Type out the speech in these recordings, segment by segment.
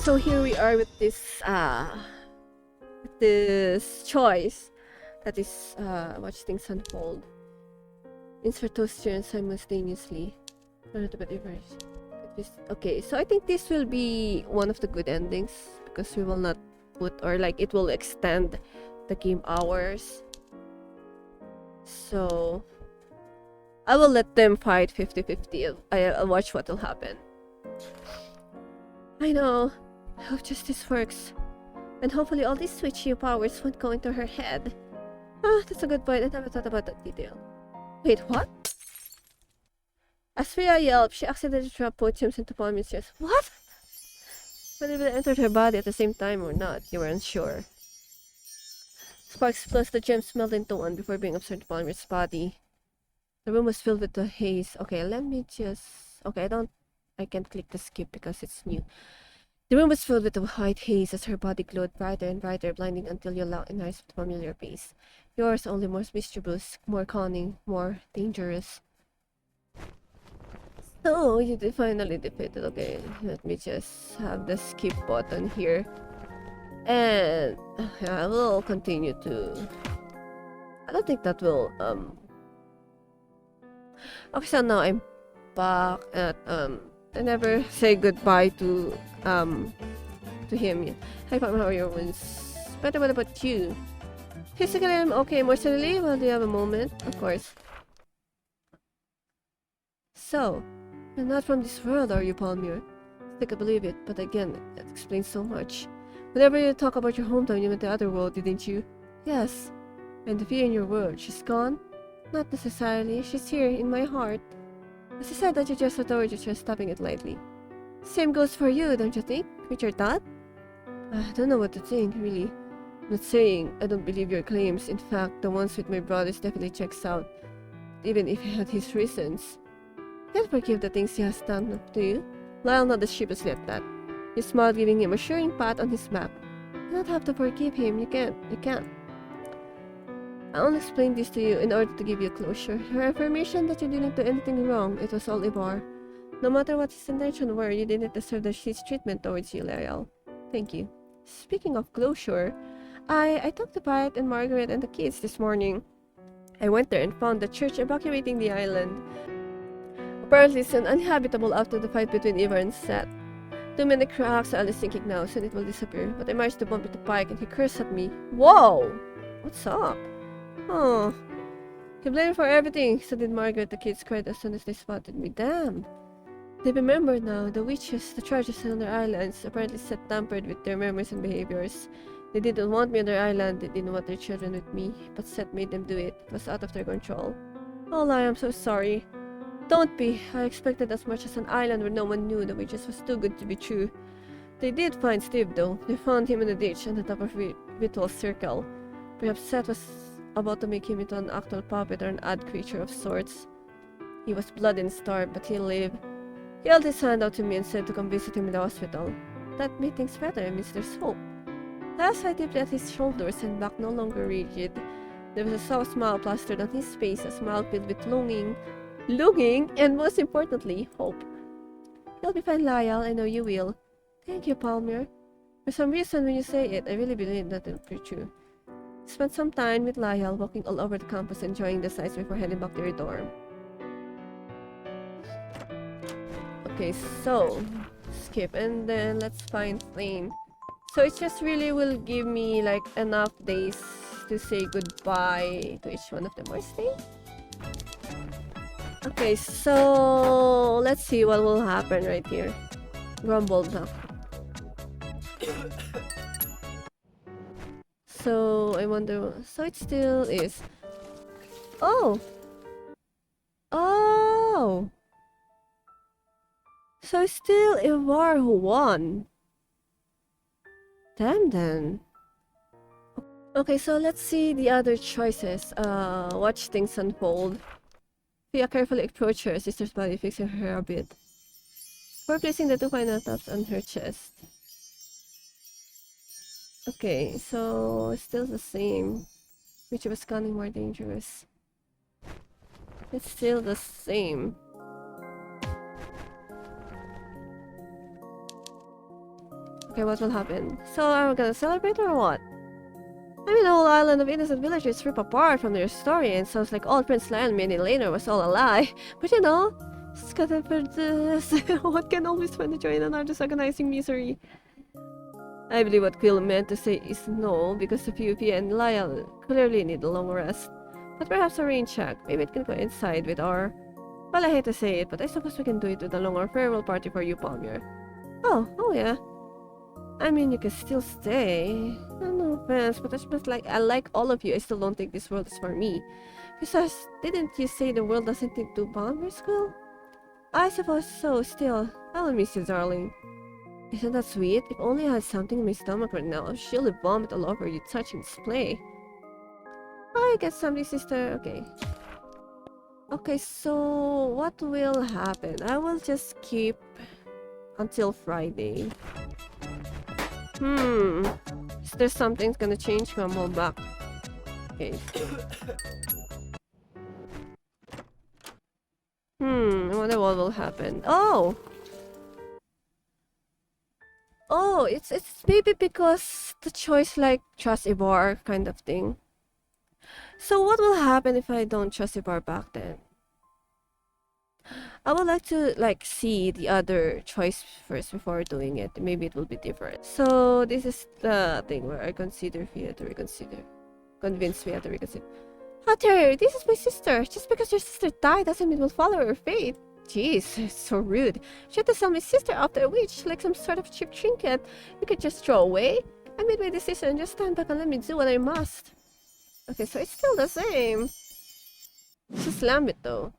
So here we are with this choice that is watch things unfold. Insert toaster simultaneously. A little bit reverse. Okay, so I think this will be one of the good endings because we will not put, or like it will extend the game hours. So I will let them fight 50-50. I'll watch what will happen. I know. I hope justice works. And hopefully all these switchy powers won't go into her head. Ah, that's a good point. I never thought about that detail. Wait, what? As Freya yelped, she accidentally dropped potions into Palmier's chest. What? Whether it entered her body at the same time or not, you were unsure. Sparks plus the gems melted into one before being absorbed into Palmier's body. The room was filled with the haze. Okay, let me just... Okay, I can't click the skip because it's new. The room was filled with a white haze as her body glowed brighter and brighter, blinding until you locked in eyes with a familiar face. Yours only more mischievous, more cunning, more dangerous. So, you finally defeated. Okay, let me just have the skip button here. And I will continue to... I don't think that will, Okay, so now I'm back at, I never say goodbye to him. Hi, Pam, how are your wounds? But what about you? Physically, I'm okay. Emotionally, well, do you have a moment? Of course. So, you're not from this world, are you, Palmier? I think I believe it, but again, it explains so much. Whenever you talk about your hometown, you meant the other world, didn't you? Yes. And the fear in your world, she's gone? Not necessarily. She's here, in my heart. As I said that you just adored, you're just stopping it lightly. Same goes for you, don't you think? With your dad? I don't know what to think, really. I'm not saying I don't believe your claims. In fact, the ones with my brothers definitely checks out, even if he had his reasons. I can't forgive the things he has done to you. Lyle nodded sheepishly at that. He smiled, giving him a assuring pat on his back. You don't have to forgive him. You can't. You can't. I only explained this to you in order to give you closure. Your affirmation that you didn't do anything wrong, it was all Ivar. No matter what his intentions were, you didn't deserve his treatment towards you, Lyle. Thank you. Speaking of closure, I talked to Piet and Margaret and the kids this morning. I went there and found the church evacuating the island. Apparently it's uninhabitable after the fight between Ivar and Seth. Too many cracks, Alice thinking now, soon it will disappear. But I managed to bump into Pike and he cursed at me. Whoa! What's up? Oh. He blamed me for everything, so did Margaret. The kids cried as soon as they spotted me. Damn. They remember now, the witches, the charges on their islands, apparently Seth tampered with their memories and behaviors. They didn't want me on their island, they didn't want their children with me, but Seth made them do it. It was out of their control. Oh, I am so sorry. Don't be. I expected as much as an island where no one knew the witches was too good to be true. They did find Steve, though. They found him in a ditch on the top of Vitol's circle. Perhaps Seth was about to make him into an actual puppet or an odd creature of sorts. He was blood and starved, but he lived. He held his hand out to me and said to come visit him in the hospital. That made things better. It means there's hope. I sighed deeply at his shoulders and back no longer rigid. There was a soft smile plastered on his face, a smile filled with longing, and most importantly, hope. You'll be fine, Lyle. I know you will. Thank you, Palmier. For some reason, when you say it, I really believe that it'll be true. Spent some time with Lyle, walking all over the campus, enjoying the sights before heading back to your dorm. Okay, so skip, and then let's find Flame. So it just really will give me like enough days to say goodbye to each one of them. Or stay? Okay, so let's see what will happen right here. Grumbled now. So I wonder. So it still is. Oh. Oh. So it's still Ivar who won. Damn then. Okay, so let's see the other choices. Watch things unfold. Fia carefully approached her sister's body, fixing her a bit. Before placing the two final taps on her chest. Okay, so still the same. Which was cunning more dangerous. It's still the same. Okay, what will happen? So are we gonna celebrate or what? I mean, the whole island of innocent villagers rip apart from their story and sounds like all Prince Lion made later was all a lie. But you know, scatter for this. What can always find the joy in another disorganizing misery? I believe what Quill meant to say is no, because the PvP and Lyle clearly need a long rest. But perhaps a rain check. Maybe it can coincide with our... Well, I hate to say it, but I suppose we can do it with a longer farewell party for you, Palmier. Oh yeah. I mean, you can still stay. No offense, but it's just like I like all of you. I still don't think this world is for me. Besides, didn't you say the world doesn't think to Palmier school? I suppose so. Still, I will miss you, darling. Isn't that sweet? If only I had something in my stomach right now, I'd surely vomit all over you touching display. I get something, sister. Okay, so what will happen? I will just keep until Friday. Is there something's gonna change when I'm all back? Okay. I wonder what will happen. Oh, it's maybe because the choice like trust Ibar kind of thing. So what will happen if I don't trust Ibar back then? I would like to like see the other choice first before doing it. Maybe it will be different. So this is the thing where I consider we have to reconsider. Convince we have to reconsider. How dare you? This is my sister. Just because your sister died doesn't mean we'll follow her fate. Jeez, it's so rude. She had to sell my sister after a witch like some sort of cheap trinket you could just throw away. I made my decision. Just stand back and let me do what I must. Okay, so it's still the same. Just slam it though.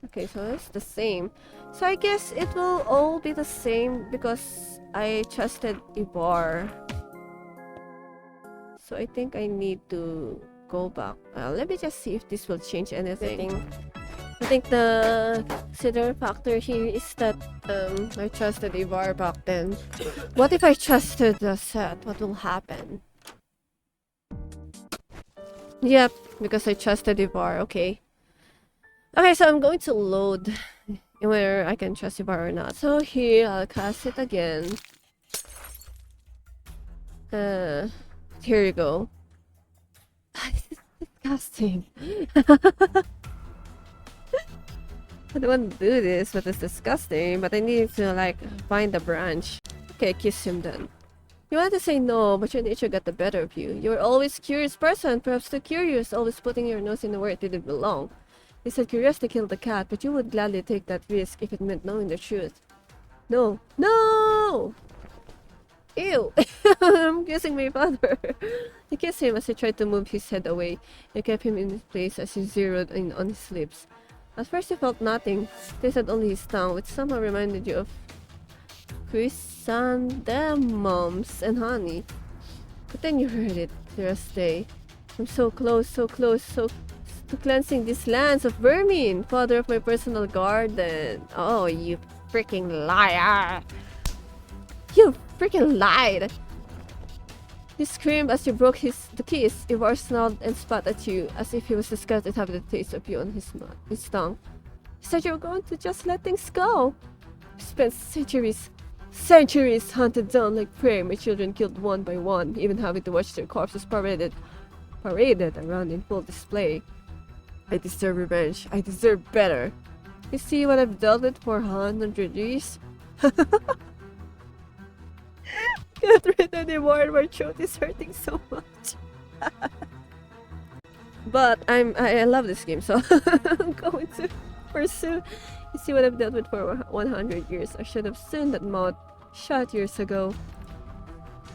Okay, so it's the same. So I guess it will all be the same because I trusted Ibar. So I think I need to go back. Let me just see if this will change anything. I think the consider factor here is that I trusted Ibar back then. What if I trusted Seth? What will happen? Yep, because I trusted Ibar. Okay. Okay, so I'm going to load whether I can trust Ibar or not. So here, I'll cast it again. Here you go. This is disgusting. I don't want to do this, but it's disgusting. But I need to, like, find the branch. Okay, kiss him then. You wanted to say no, but your nature got the better of you. You were always a curious person, perhaps too curious, always putting your nose in where it didn't belong. You said curiosity killed the cat, but you would gladly take that risk if it meant knowing the truth. No. No! Ew! I'm kissing my father. You kissed him as he tried to move his head away. You kept him in his place as you zeroed in on his lips. At first you felt nothing, tasted only his tongue, which somehow reminded you of chrysanthemums and honey. But then you heard it, Thursday. I'm so close to cleansing these lands of vermin, father of my personal garden. Oh, you freaking liar! You freaking lied! You screamed as you broke the kiss. Ivar snarled and spat at you, as if he was disgusted having the taste of you on his tongue. He said you were going to just let things go. You spent centuries hunted down like prey, my children killed one by one, even having to watch their corpses paraded around in full display. I deserve revenge. I deserve better. You see what I've dealt with for 100 years? Can't read anymore. My throat is hurting so much. But I love this game, so I'm going to pursue. You see what I've dealt with for 100 years. I should have seen that mouth shut years ago.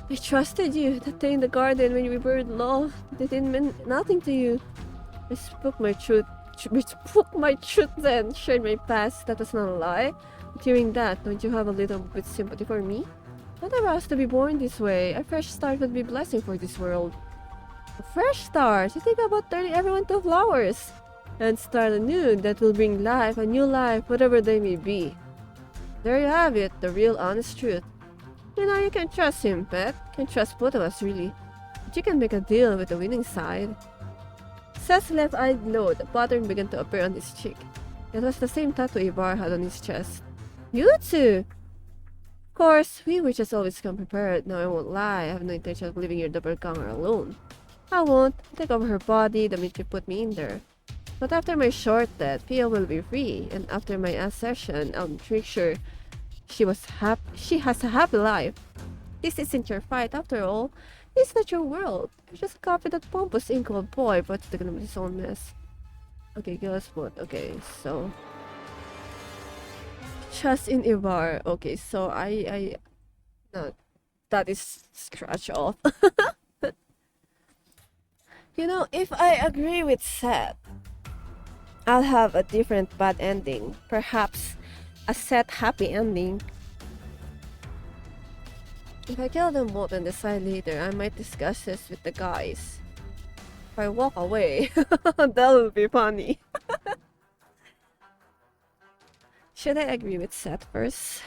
I trusted you. That day in the garden when we buried law, they didn't mean nothing to you. I spoke my truth then, shared my past. That was not a lie. But hearing that, don't you have a little bit sympathy for me? I never asked to be born this way. A fresh start would be a blessing for this world. A fresh start? You think about turning everyone to flowers. And start anew, that will bring life, a new life, whatever they may be. There you have it, the real honest truth. You know, you can trust him, Pet. You can trust both of us, really. But you can make a deal with the winning side. Seth's left eye glowed. A pattern began to appear on his cheek. It was the same tattoo Ibar had on his chest. You too! Of course, we were just always come prepared. No, I won't lie. I have no intention of leaving your doppelganger alone. I won't. Take over her body the minute you put me in there. But after my short death, Pia will be free, and after my accession, I'll make sure she has a happy life. This isn't your fight after all. It's not your world. You're just a confident, pompous, ink-old boy, but it's gonna be his own mess. Okay, guess what? Okay, so just in Ivar. Okay, so no, that is scratch off. You know, if I agree with Seth, I'll have a different bad ending. Perhaps a Seth happy ending. If I kill them both and decide later, I might discuss this with the guys. If I walk away, that will be funny. Should I agree with Seth first?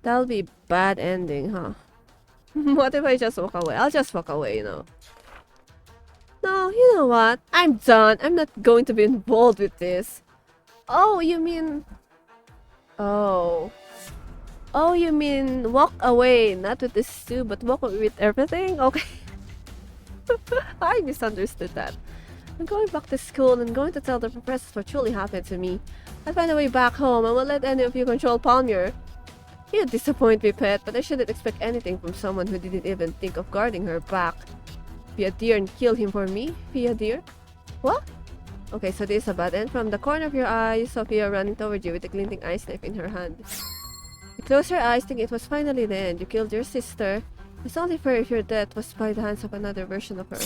That'll be bad ending, huh? What if I just walk away? I'll just walk away, you know. No, you know what? I'm done. I'm not going to be involved with this. Oh, you mean... Oh. Oh, you mean walk away, not with this too, but walk away with everything? Okay. I misunderstood that. I'm going back to school and going to tell the professors what truly happened to me. I'll find a way back home and won't let any of you control Palmier. You disappoint me, pet, but I shouldn't expect anything from someone who didn't even think of guarding her back. Be a deer and kill him for me? Be a deer? What? Okay, so this is a bad end. From the corner of your eye, you saw Pia running toward you with a glinting ice knife in her hand. You closed your eyes, thinking it was finally the end. You killed your sister. It's only fair if your death was by the hands of another version of her.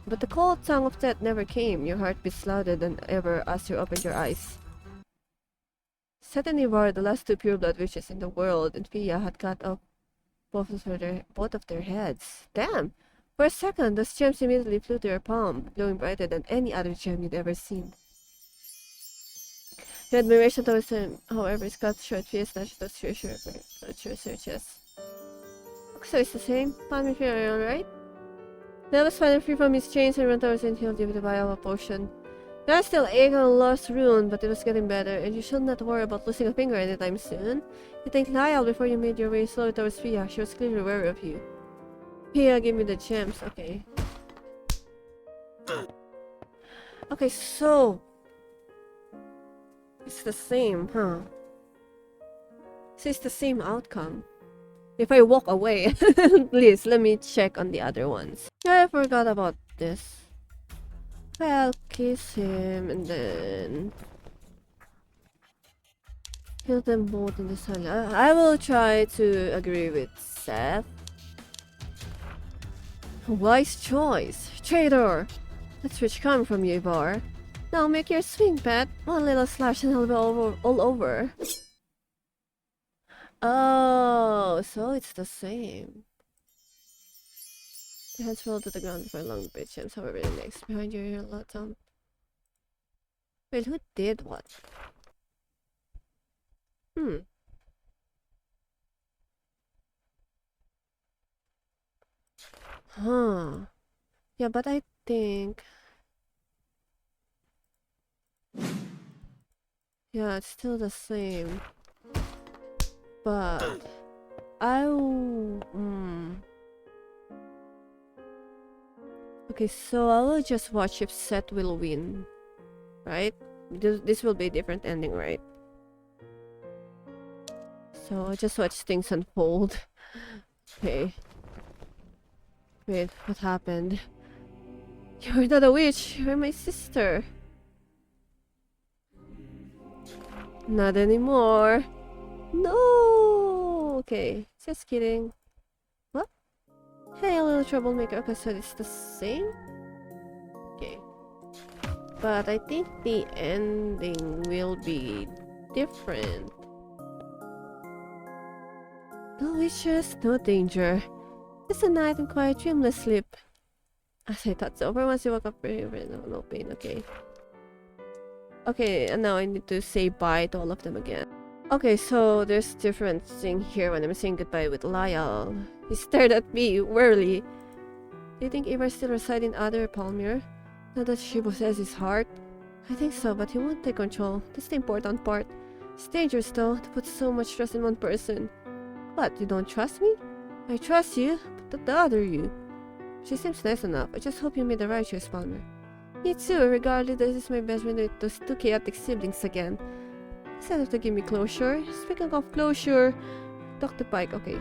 But the cold tongue of death never came. Your heart beats louder than ever as you opened your eyes. Seth and Ivar, the last two pure-blood witches in the world, and Pia had cut off both of their heads. Damn! For a second, those gems immediately flew to your palm, glowing brighter than any other gem you'd ever seen. Your admiration towards him, however, is cut short. Pia snatched those searches. So it's the same. Palmier, are you alright? Nell was finally free from his chains and ran towards and healed you with a vial of a potion. You are still aching and lost rune, but it was getting better, and you should not worry about losing a finger anytime soon. You thanked Lyle before you made your way slowly towards Pia. She was clearly wary of you. Pia, give me the gems. Okay. Okay, so... it's the same, huh? So it's the same outcome. If I walk away, please, let me check on the other ones. I forgot about this. I'll kiss him and then... kill them both in the sun. I will try to agree with Seth. Wise choice. Traitor! That's rich coming from you, Ivar. Now make your swing, pet. One little slash and I'll be all over. Oh, so it's the same. Your hands fall to the ground before a long bridge gems, however, the next. Behind you, you're a lot of... Wait, who did what? Huh. Yeah, but I think... yeah, it's still the same. But... Okay, so I will just watch if Seth will win. Right? This will be a different ending, right? So I just watch things unfold. Okay. Wait, what happened? You're not a witch, you're my sister. Not anymore. No! Okay, just kidding. What? Hey, a little troublemaker. Okay, so it's the same? Okay. But I think the ending will be different. No witches, no danger. It's a night and quiet, dreamless sleep. As I thought so. For once you woke up, no pain, okay. Okay, and now I need to say bye to all of them again. Okay, so there's different thing here when I'm saying goodbye with Lyle. He stared at me wearily. Do you think Eva still resides in other Palmier? Now that she possesses his heart? I think so, but he won't take control. That's the important part. It's dangerous, though, to put so much trust in one person. What, you don't trust me? I trust you, but the other you. She seems nice enough. I just hope you made the right choice, Palmer. Me too, regardless, this is my best friend with those two chaotic siblings again. Instead of to give me closure. Speaking of closure, talk to Pike, okay.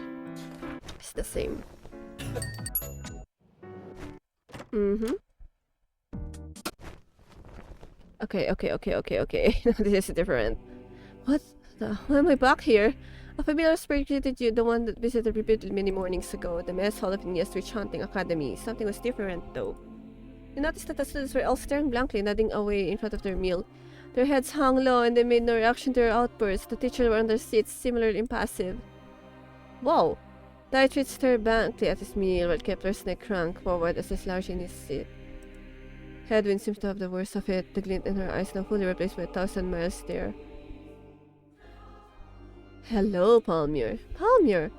It's the same. Mm-hmm. Okay. This is different. What the? Why am I back here? A familiar spirit greeted you, the one that visited repeatedly many mornings ago. The mess hall of the yesterday's chanting academy. Something was different, though. You noticed that the students were all staring blankly, nodding away in front of their meal. Their heads hung low, and they made no reaction to your outbursts. The teachers were on their seats, similarly impassive. Whoa! Dietrich stared blankly at his meal, while Kepler's neck cranked forward as he slouched in his seat. Hedwig seems to have the worst of it, the glint in her eyes now fully replaced by a 1,000-mile stare. Hello, Palmier. Palmier!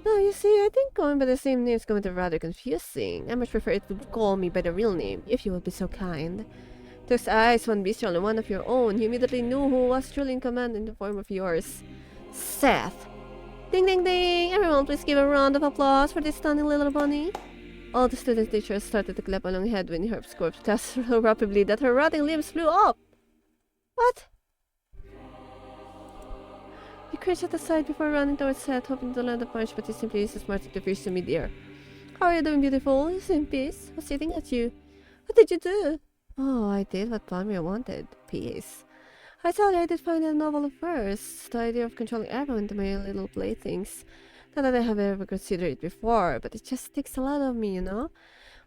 No, you see, I think going by the same name is going to be rather confusing. I much prefer it to call me by the real name, if you would be so kind. Those eyes, one bestial and one of your own. You immediately knew who was truly in command in the form of yours. Seth! Ding ding ding! Everyone please give a round of applause for this stunning little bunny. All the student teachers started to clap along Hedwig Herb's corpse so rapidly that her rotting limbs flew up. What? You cringed at the side before running towards Seth, hoping to land a punch, but he simply used his magic to pierce to mid-air. How are you doing, beautiful? Is in peace? I was sitting at you. What did you do? Oh, I did what Palmier wanted. Peace. I told you I did find it a novel at first. The idea of controlling everyone to my little playthings. Not that I have ever considered it before, but it just takes a lot of me, you know?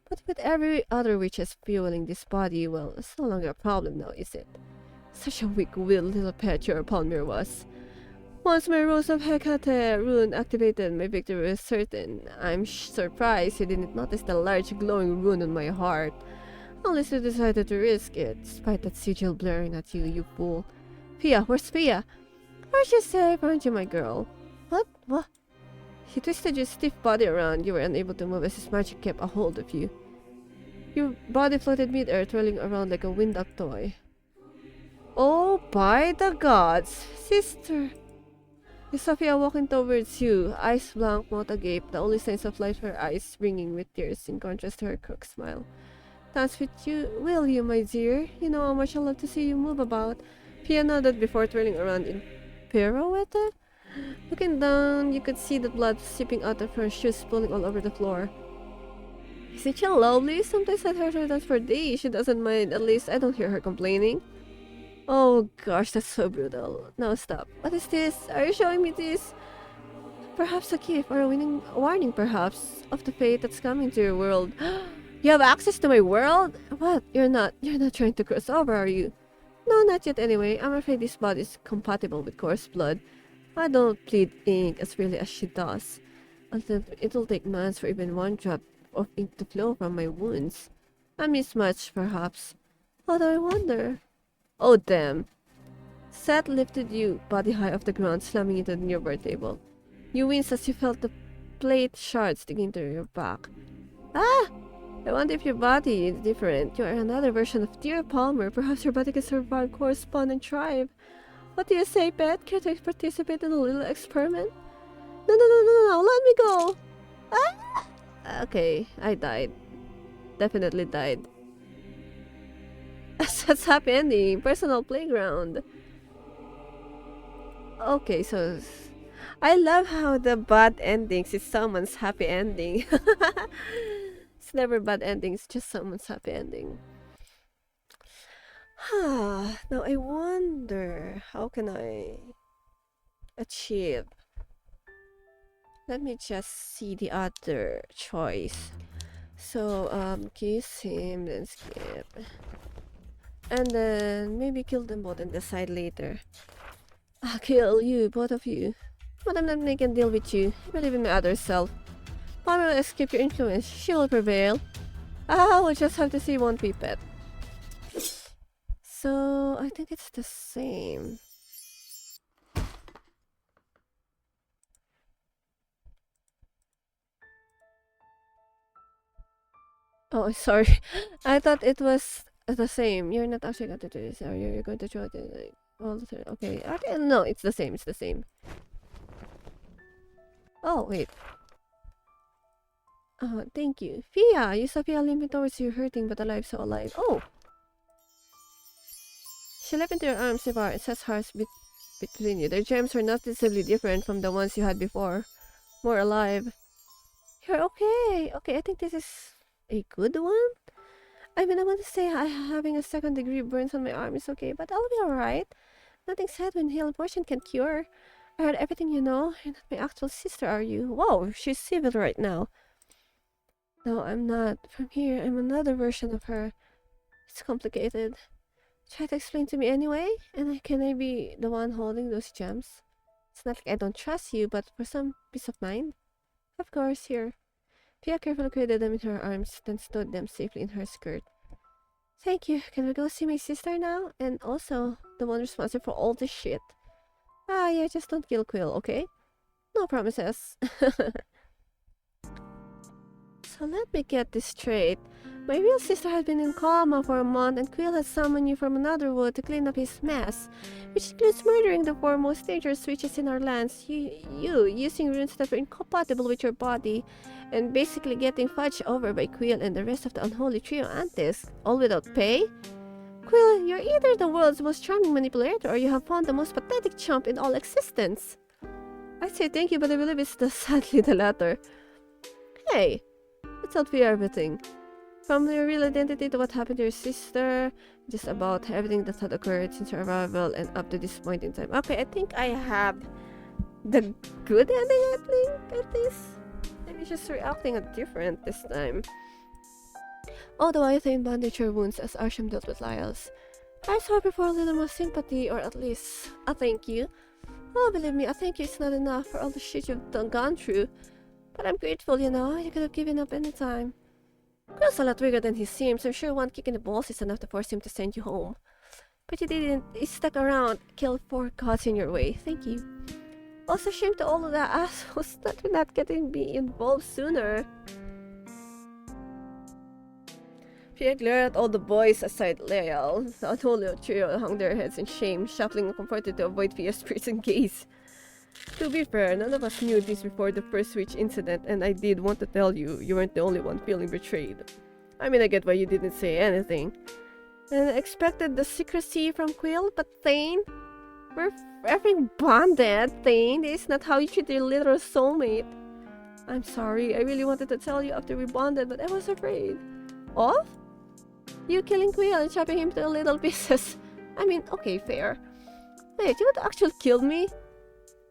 But with every other witches fueling this body, well, it's no longer a problem now, is it? Such a weak-willed little pet your Palmier was. Once my Rose of Hecate rune activated, my victory was certain. I'm surprised you didn't notice the large glowing rune on my heart. Unless you decided to risk it, despite that sigil blaring at you, you fool. Pia, where's Pia? Where's you safe, aren't you, my girl? What? He twisted your stiff body around. You were unable to move as his magic kept a hold of you. Your body floated mid-air, twirling around like a wind-up toy. Oh, by the gods! Sister! Sophia walking towards you, eyes blank, mouth agape, the only signs of life her eyes ringing with tears in contrast to her crook smile. Dance with you, will you, my dear? You know how much I love to see you move about. Pia nodded before twirling around in pirouette. Looking down, you could see the blood seeping out of her shoes, spilling all over the floor. Isn't she lovely? Sometimes I'd heard her dance for days. She doesn't mind. At least I don't hear her complaining. Oh gosh, that's so brutal. Now stop. What is this? Are you showing me this? Perhaps a gift or a warning, perhaps, of the fate that's coming to your world. You have access to my world? What? You're not trying to cross over, are you? No, not yet anyway. I'm afraid this blood is compatible with coarse blood. I don't bleed ink as freely as she does. It'll take months for even one drop of ink to flow from my wounds. A mismatch, perhaps. What do I wonder? Oh, damn. Seth lifted you, body high off the ground, slamming into the nearby table. You winced as you felt the plate shards sticking to your back. Ah! I wonder if your body is different. You are another version of dear Palmer. Perhaps your body can survive, correspond, and thrive. What do you say, pet? Care to participate in a little experiment? No, let me go! Ah! Okay, I died. Definitely died. That's happy ending. Personal playground. Okay, so I love how the bad endings is someone's happy ending. It's never bad endings, just someone's happy ending. Now I wonder, how can I achieve? Let me just see the other choice. So, kiss him, then skip. And then maybe kill them both and decide later. I'll kill you, both of you. But I'm not making a deal with you. I believe in my other self. Palmer will escape your influence. She will prevail. We'll just have to see, won't we, pet? So, I think it's the same. Oh, sorry. I thought it was the same. You're not actually going to do this, are you? You're going to try to like all the time. Okay. No, it's the same. It's the same. Oh wait. Thank you. Fia, you saw Fia limping towards you, hurting but alive, so alive. Oh! She leapt into your arms, Sivar, and Seth's heart beat between you. Their gems were noticeably different from the ones you had before. More alive. You're okay. Okay, I think this is a good one. I mean, I want to say having a second-degree burns on my arm is okay, but I'll be alright. Nothing said when healed portion can cure. I heard everything you know. You're not my actual sister, are you? Whoa, she's civil right now. No, I'm not. From here, I'm another version of her. It's complicated. Try to explain to me anyway, and can I be the one holding those gems? It's not like I don't trust you, but for some peace of mind. Of course, here. Pia carefully cradled them in her arms, then stowed them safely in her skirt. Thank you. Can we go see my sister now? And also, the one responsible for all this shit. Ah, yeah, just don't kill Quill, okay? No promises. So let me get this straight. My real sister had been in coma for a month, and Quill had summoned you from another wood to clean up his mess, which includes murdering the four most dangerous witches in our lands. You using runes that were incompatible with your body, and basically getting fudged over by Quill and the rest of the unholy trio Antis, all without pay? Quill, you're either the world's most charming manipulator, or you have found the most pathetic chump in all existence. I'd say thank you, but I believe it's sadly the latter. Hey, let's not fear everything. From your real identity to what happened to your sister, just about everything that had occurred since your arrival and up to this point in time. Okay, I think I have the good ending, at least. Maybe just reacting different this time. Although I think bandage your wounds as Arsham dealt with Lyles. I was hoping for a little more sympathy, or at least a thank you. Oh, believe me, a thank you is not enough for all the shit you've gone through. But I'm grateful, you know. You could have given up any time. Quill's a lot bigger than he seems. I'm sure one kick in the balls is enough to force him to send you home. But you didn't. He stuck around, killed 4 gods in your way. Thank you. Also, shame to all of the assholes that we're not getting me involved sooner. Pia glared at all the boys aside Leal. The unholy trio hung their heads in shame, shuffling and comforted to avoid Pia's prison gaze. To be fair, none of us knew this before the first witch incident, and I did want to tell you, you weren't the only one feeling betrayed. I mean, I get why you didn't say anything. And I expected the secrecy from Quill, but Thane? We're effing bonded, Thane. This is not how you treat your literal soulmate. I'm sorry, I really wanted to tell you after we bonded, but I was afraid. Of? You killing Quill and chopping him to little pieces. I mean, okay, fair. Wait, you would actually kill me?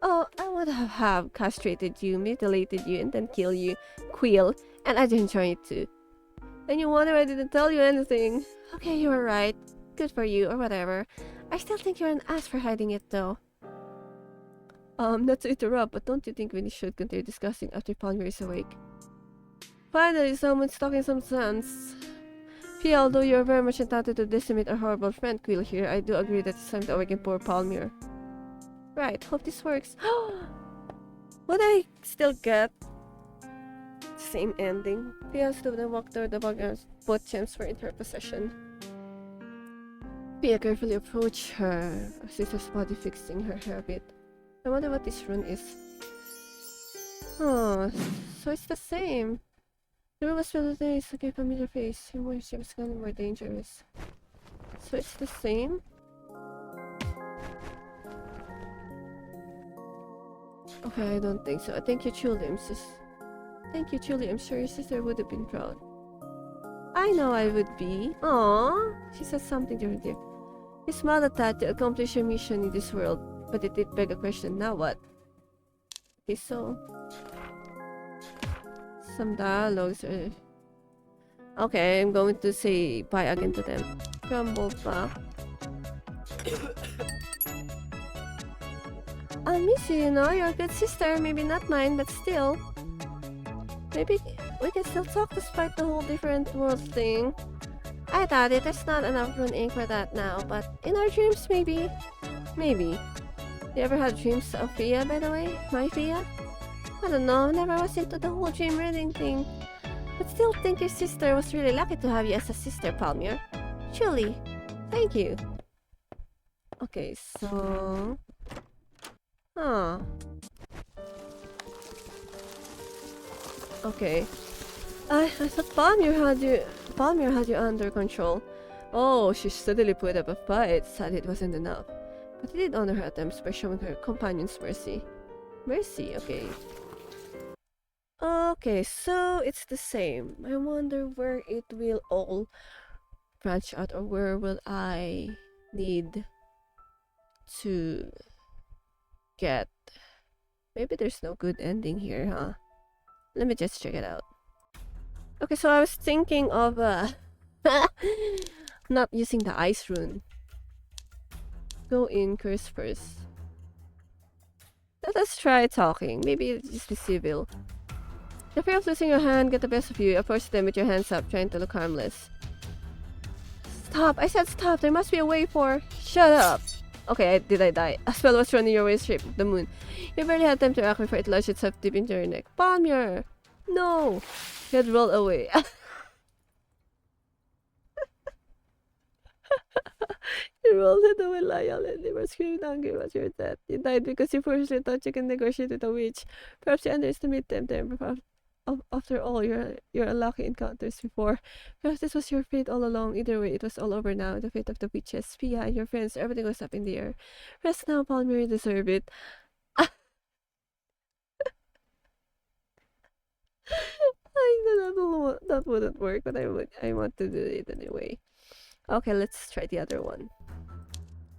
Oh, I would have castrated you, mutilated you, and then kill you, Quill, and I'd enjoy it too. And you wonder I didn't tell you anything. Okay, you were right. Good for you, or whatever. I still think you're an ass for hiding it, though. Not to interrupt, but don't you think we should continue discussing after Palmier is awake? Finally, someone's talking some sense. Pia, although you're very much entitled to decimate our horrible friend Quill here, I do agree that it's time to awaken poor Palmier. Right, hope this works. Would I still get the same ending? Pia stood and walked toward the bug and both gems were in her possession. Pia carefully approached her sister's body, fixing her hair a bit. I wonder what this rune is. Oh, so it's the same. The room was filled with days, like a familiar face. Your more gems becoming more dangerous. So it's the same? Okay, I don't think so. Thank you, truly. Thank you, truly. I'm sure your sister would have been proud. I know I would be. Aww. She said something different. You smiled at that to accomplish your mission in this world, but it did beg a question. Now what? Okay, so some dialogues are... Okay, I'm going to say bye again to them. Crumble back. I'll miss you, you know. You're a good sister. Maybe not mine, but still. Maybe we can still talk despite the whole different world thing. I doubt it. There's not enough rune ink for that now, but in our dreams, maybe. Maybe. You ever had dreams of Fia, by the way? My Fia? I don't know. Never was into the whole dream reading thing. But still think your sister was really lucky to have you as a sister, Palmier. Chili. Thank you. Okay, so... Huh. Okay. I thought Palmier had you under control. Oh, she steadily put up a fight. Sadly, it wasn't enough. But he did honor her attempts by showing her companions mercy. Mercy, okay. Okay, so it's the same. I wonder where it will all branch out, or where will I need to get. Maybe there's no good ending here, huh? Let me just check it out. Okay, so I was thinking of not using the ice rune. Go in, curse first. Let us try talking. Maybe just be civil. The fear of losing your hand get the best of you. Approach them with your hands up, trying to look harmless. Stop! I said stop! There must be a way for... Shut up! Okay, did I die? A spell was thrown in your way shape of the moon. You barely had time to react before it lodged itself deep into your neck. Palmier! No! You had rolled away. You rolled it away, Lyle, and they were screaming angry about your death. You died because you foolishly thought you can negotiate with a witch. Perhaps you underestimate them there. After all, your unlucky encounters before. Perhaps this was your fate all along. Either way, it was all over now. The fate of the witches, Pia, and your friends, everything was up in the air. Rest now, Palmier, you deserve it. I know that wouldn't work, but I want to do it anyway. Okay, let's try the other one.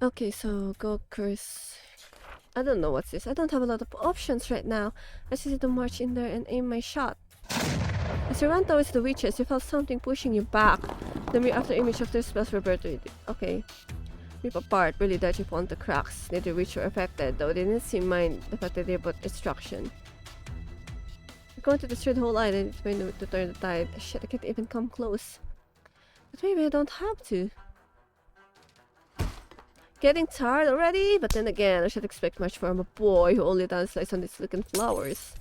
Okay, so go curse. I don't know what's this. I don't have a lot of options right now. I just need to march in there and aim my shot. As you ran towards the witches, you felt something pushing you back. The mere after image of their spells reverted. Okay. Rip apart, really dodgy upon the cracks. Neither witch were affected, though they didn't seem mind the fact that they brought destruction. You're going to destroy the whole island. It's going to turn the tide. Shit, I can't even come close. But maybe I don't have to. Getting tired already? But then again, I should expect much from a boy who only dances on these looking flowers.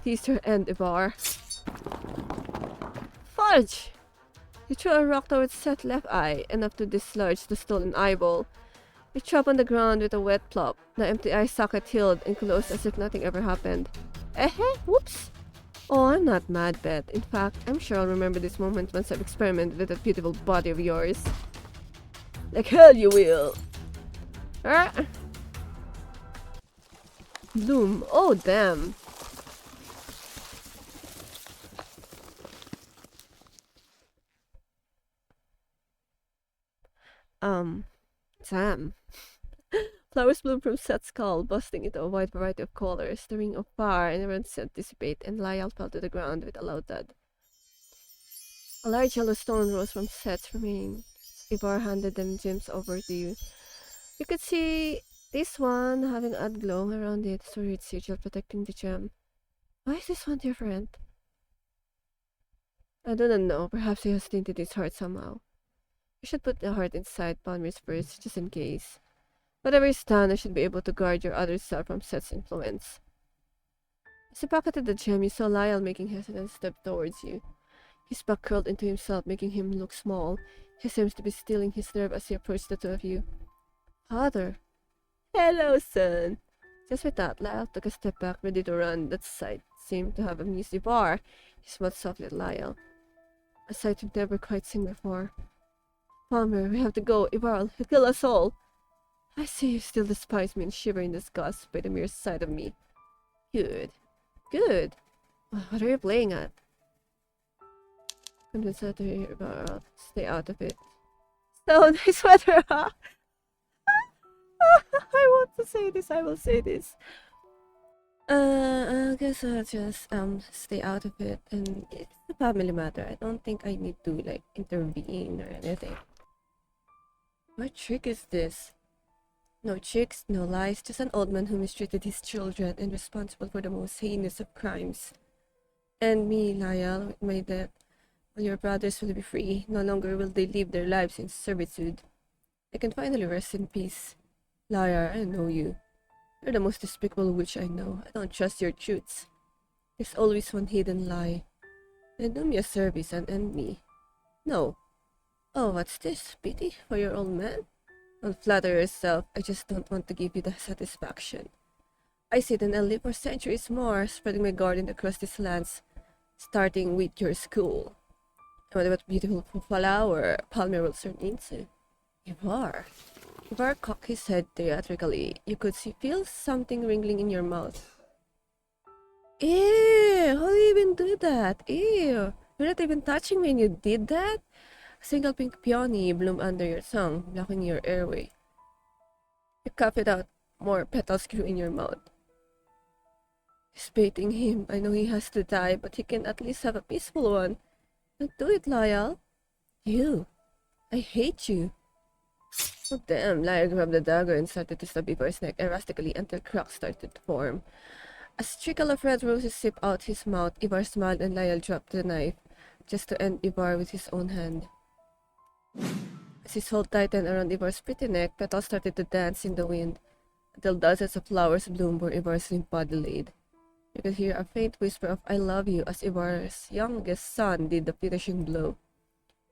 Tease her end, Ivar. Fudge! You threw a rock towards Seth's left eye, enough to dislodge the stolen eyeball. You dropped on the ground with a wet plop. The empty eye socket healed and closed as if nothing ever happened. Whoops! Oh, I'm not mad, Bet. In fact, I'm sure I'll remember this moment once I've experimented with that beautiful body of yours. Like hell you will! Bloom. Oh, damn. Damn. Flowers bloom from Seth's skull, busting into a wide variety of colors. The ring of fire and everyone's scent dissipate, and Lyall fell to the ground with a loud thud. A large yellow stone rose from Seth's remains. Ivar handed them gems over to you. You could see this one having an odd glow around it, storied sigil protecting the gem. Why is this one different? I don't know, perhaps he has tainted his heart somehow. You should put the heart inside Palmier's first, just in case. Whatever is done, I should be able to guard your other self from Seth's influence. As you pocketed the gem, you saw Lyall making hesitant step towards you. His back curled into himself, making him look small. He seems to be stealing his nerve as he approached the two of you. Father. Hello, son. Just with that, Lyall took a step back, ready to run. That sight seemed to have amused Ivar. He smiled softly at Lyall. A sight you've never quite seen before. Palmer, we have to go. Ivar, he'll kill us all. I see you still despise me and shiver in disgust by the mere sight of me. Good. Good. What are you playing at? I'm just to hear about. Stay out of it. So nice weather, huh? I want to say this. I will say this. I guess I'll just stay out of it, and it's a family matter. I don't think I need to like intervene or anything. What trick is this? No tricks, no lies, just an old man who mistreated his children and responsible for the most heinous of crimes. And me, Lyall, with my death. All your brothers will be free. No longer will they live their lives in servitude. I can finally rest in peace. Liar, I know you. You're the most despicable witch I know. I don't trust your truths. There's always one hidden lie. Then do me a service and end me. No. Oh, what's this? Pity for your old man? Don't flatter yourself. I just don't want to give you the satisfaction. I sit and I'll live for centuries more, spreading my garden across these lands, starting with your school. And what beautiful flower Palmier will turn into. Ivar. Ivar cocked his head theatrically. You could feel something wriggling in your mouth. Ew! How do you even do that? Ew! You're not even touching me and you did that? A single pink peony bloomed under your tongue, blocking your airway. You cough it out. More petals grew in your mouth. He's baiting him. I know he has to die, but he can at least have a peaceful one. Don't do it, Lyle. You. I hate you. Oh damn, Lyle grabbed the dagger and started to stab Ivar's neck erratically until cracks started to form. A trickle of red roses seeped out his mouth. Ivar smiled and Lyle dropped the knife, just to end Ivar with his own hand. As his hold tightened around Ivar's pretty neck, petals started to dance in the wind, until dozens of flowers bloomed where Ivar's limp body laid. You could hear a faint whisper of I love you as Ivar's youngest son did the finishing blow.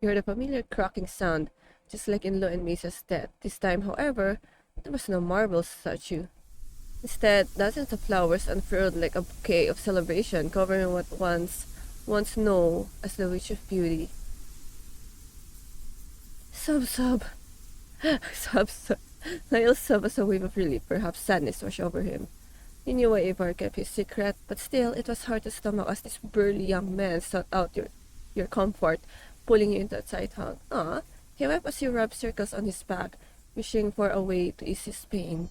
You heard a familiar cracking sound, just like in Lo and Mesa's death. This time, however, there was no marble statue. Instead, dozens of flowers unfurled like a bouquet of celebration, covering what once known as the Witch of Beauty. Sob. Sob. Niall sobbed as a wave of relief, perhaps sadness, washed over him. He knew why Ivar kept his secret, but still, it was hard to stomach as this burly young man sought out your comfort, pulling you into a tight hug. Ah, he wept as he rubbed circles on his back, wishing for a way to ease his pain.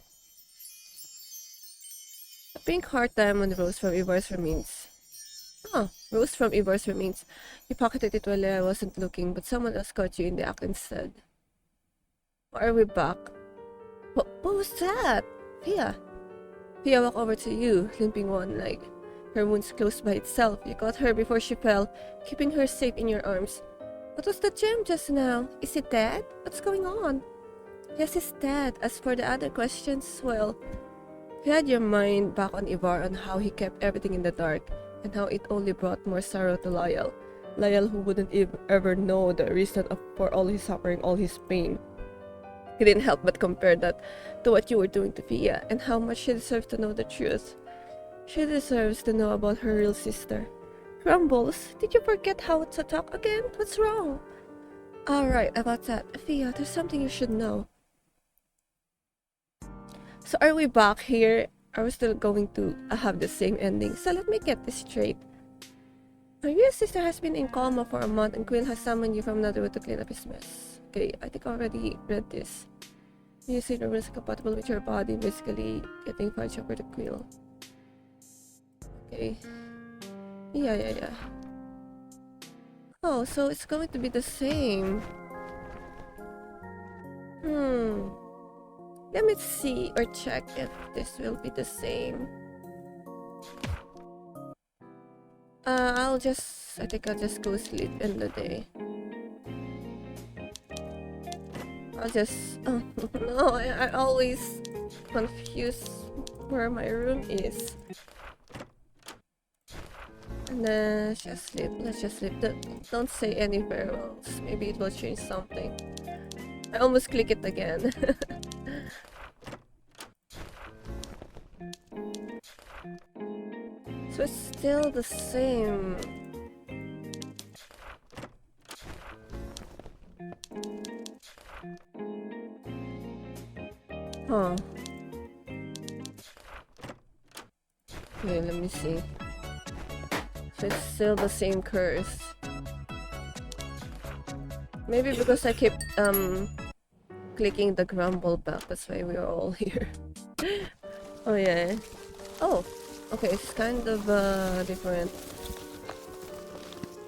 A pink heart diamond rose from Ivar's remains. Rose from Ivar's remains. You pocketed it while I wasn't looking, but someone else caught you in the act instead. Why are we back? What was that? Fia walked over to you, limping one leg. Her wounds closed by itself. You caught her before she fell, keeping her safe in your arms. What was the gem just now? Is it dead? What's going on? Yes, it's dead. As for the other questions, well, you had your mind back on Ivar on how he kept everything in the dark, and how it only brought more sorrow to Lyle. Lyle who wouldn't ever know the reason for all his suffering, all his pain. He didn't help but compare that to what you were doing to Fia, and how much she deserves to know the truth. She deserves to know about her real sister. Grumbles, did you forget how to talk again? What's wrong? Alright, about that. Fia, there's something you should know. So are we back here? Are we still going to have the same ending? So let me get this straight. My real sister has been in coma for a month and Quill has summoned you from another world to clean up his mess. Okay, I think I already read this. You say the rules compatible with your body, basically getting fudge over the Quill. Okay. Yeah. Oh, so it's going to be the same. Let me see or check if this will be the same. I think I'll just go sleep in the day. Oh no, I always confuse where my room is. And then let's just sleep. Don't say any farewells. Maybe it will change something. I almost click it again. So it's still the same. Huh. Okay, let me see. So it's still the same curse. Maybe because I keep clicking the grumble back, that's why we're all here. Oh yeah. Oh, okay, it's kind of different.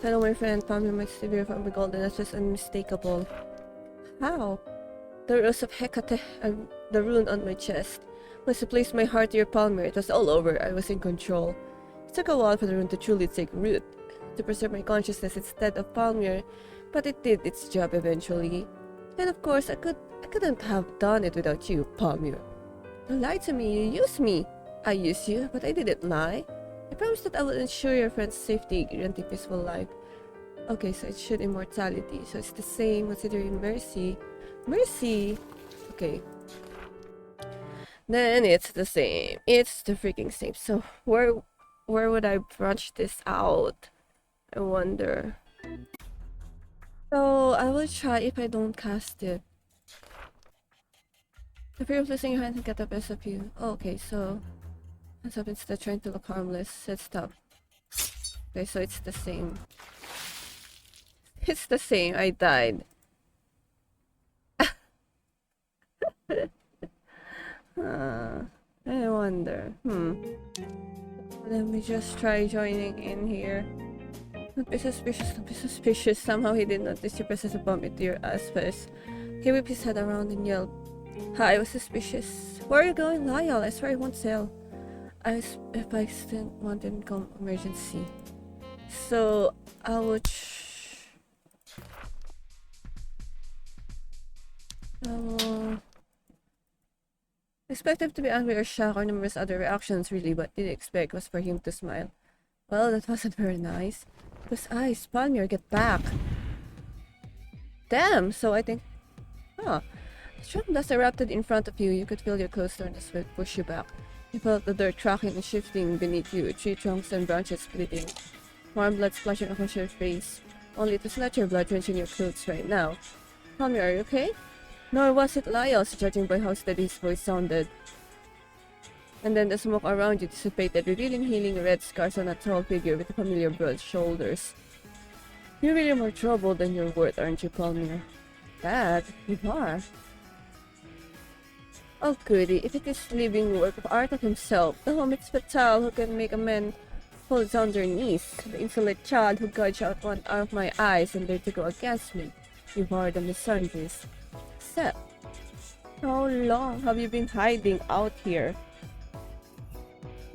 Hello my friend, Palmier might severe from the golden, that's just unmistakable. How? The rose of Hecate and the rune on my chest. Once I placed my heart to your Palmier, it was all over. I was in control. It took a while for the rune to truly take root, to preserve my consciousness instead of Palmier, but it did its job eventually. And of course, I couldn't have done it without you, Palmier. You lied to me, you used me. I used you, but I didn't lie. I promised that I would ensure your friend's safety, guarantee peaceful life. Okay, so it should immortality. So it's the same considering mercy. Mercy! Okay. Then it's the same. It's the freaking same. So where would I branch this out? I wonder. So I will try if I don't cast it. The fear of losing your hand can get the best of you. Oh, okay, so hands up instead trying to look harmless. Said stop. Okay, so it's the same. It's the same. I died. I wonder. Let me just try joining in here. Don't be suspicious, don't be suspicious. Somehow he did notice you presses a bomb into your ass first. He whipped his head around and yelled, "Ha, I was suspicious. Where are you going, Lyle? I swear I won't sell. If I still want income emergency." So, I would expect him to be angry or shocked or numerous other reactions really, but didn't expect was for him to smile. Well, that wasn't very nice. Because Palmier, get back. Damn, so I think... The strong dust erupted in front of you. You could feel your clothes turn as swift push you back. You felt the dirt cracking and shifting beneath you, tree trunks and branches splitting. Warm blood splashing across your face. Only to let your blood drenching your clothes right now. Palmier, are you okay? Nor was it Lyle's, judging by how steady his voice sounded. And then the smoke around you dissipated, revealing healing red scars on a tall figure with familiar broad shoulders. You're really more trouble than you're worth, aren't you, Palmier? Dad, you are. Oh goody, if it is living work of art of himself, the hermit's fatale who can make a man hold down their knees, the insolent child who gouged out one out of my eyes and dared to go against me. You are the misandrist. Seth, how long have you been hiding out here?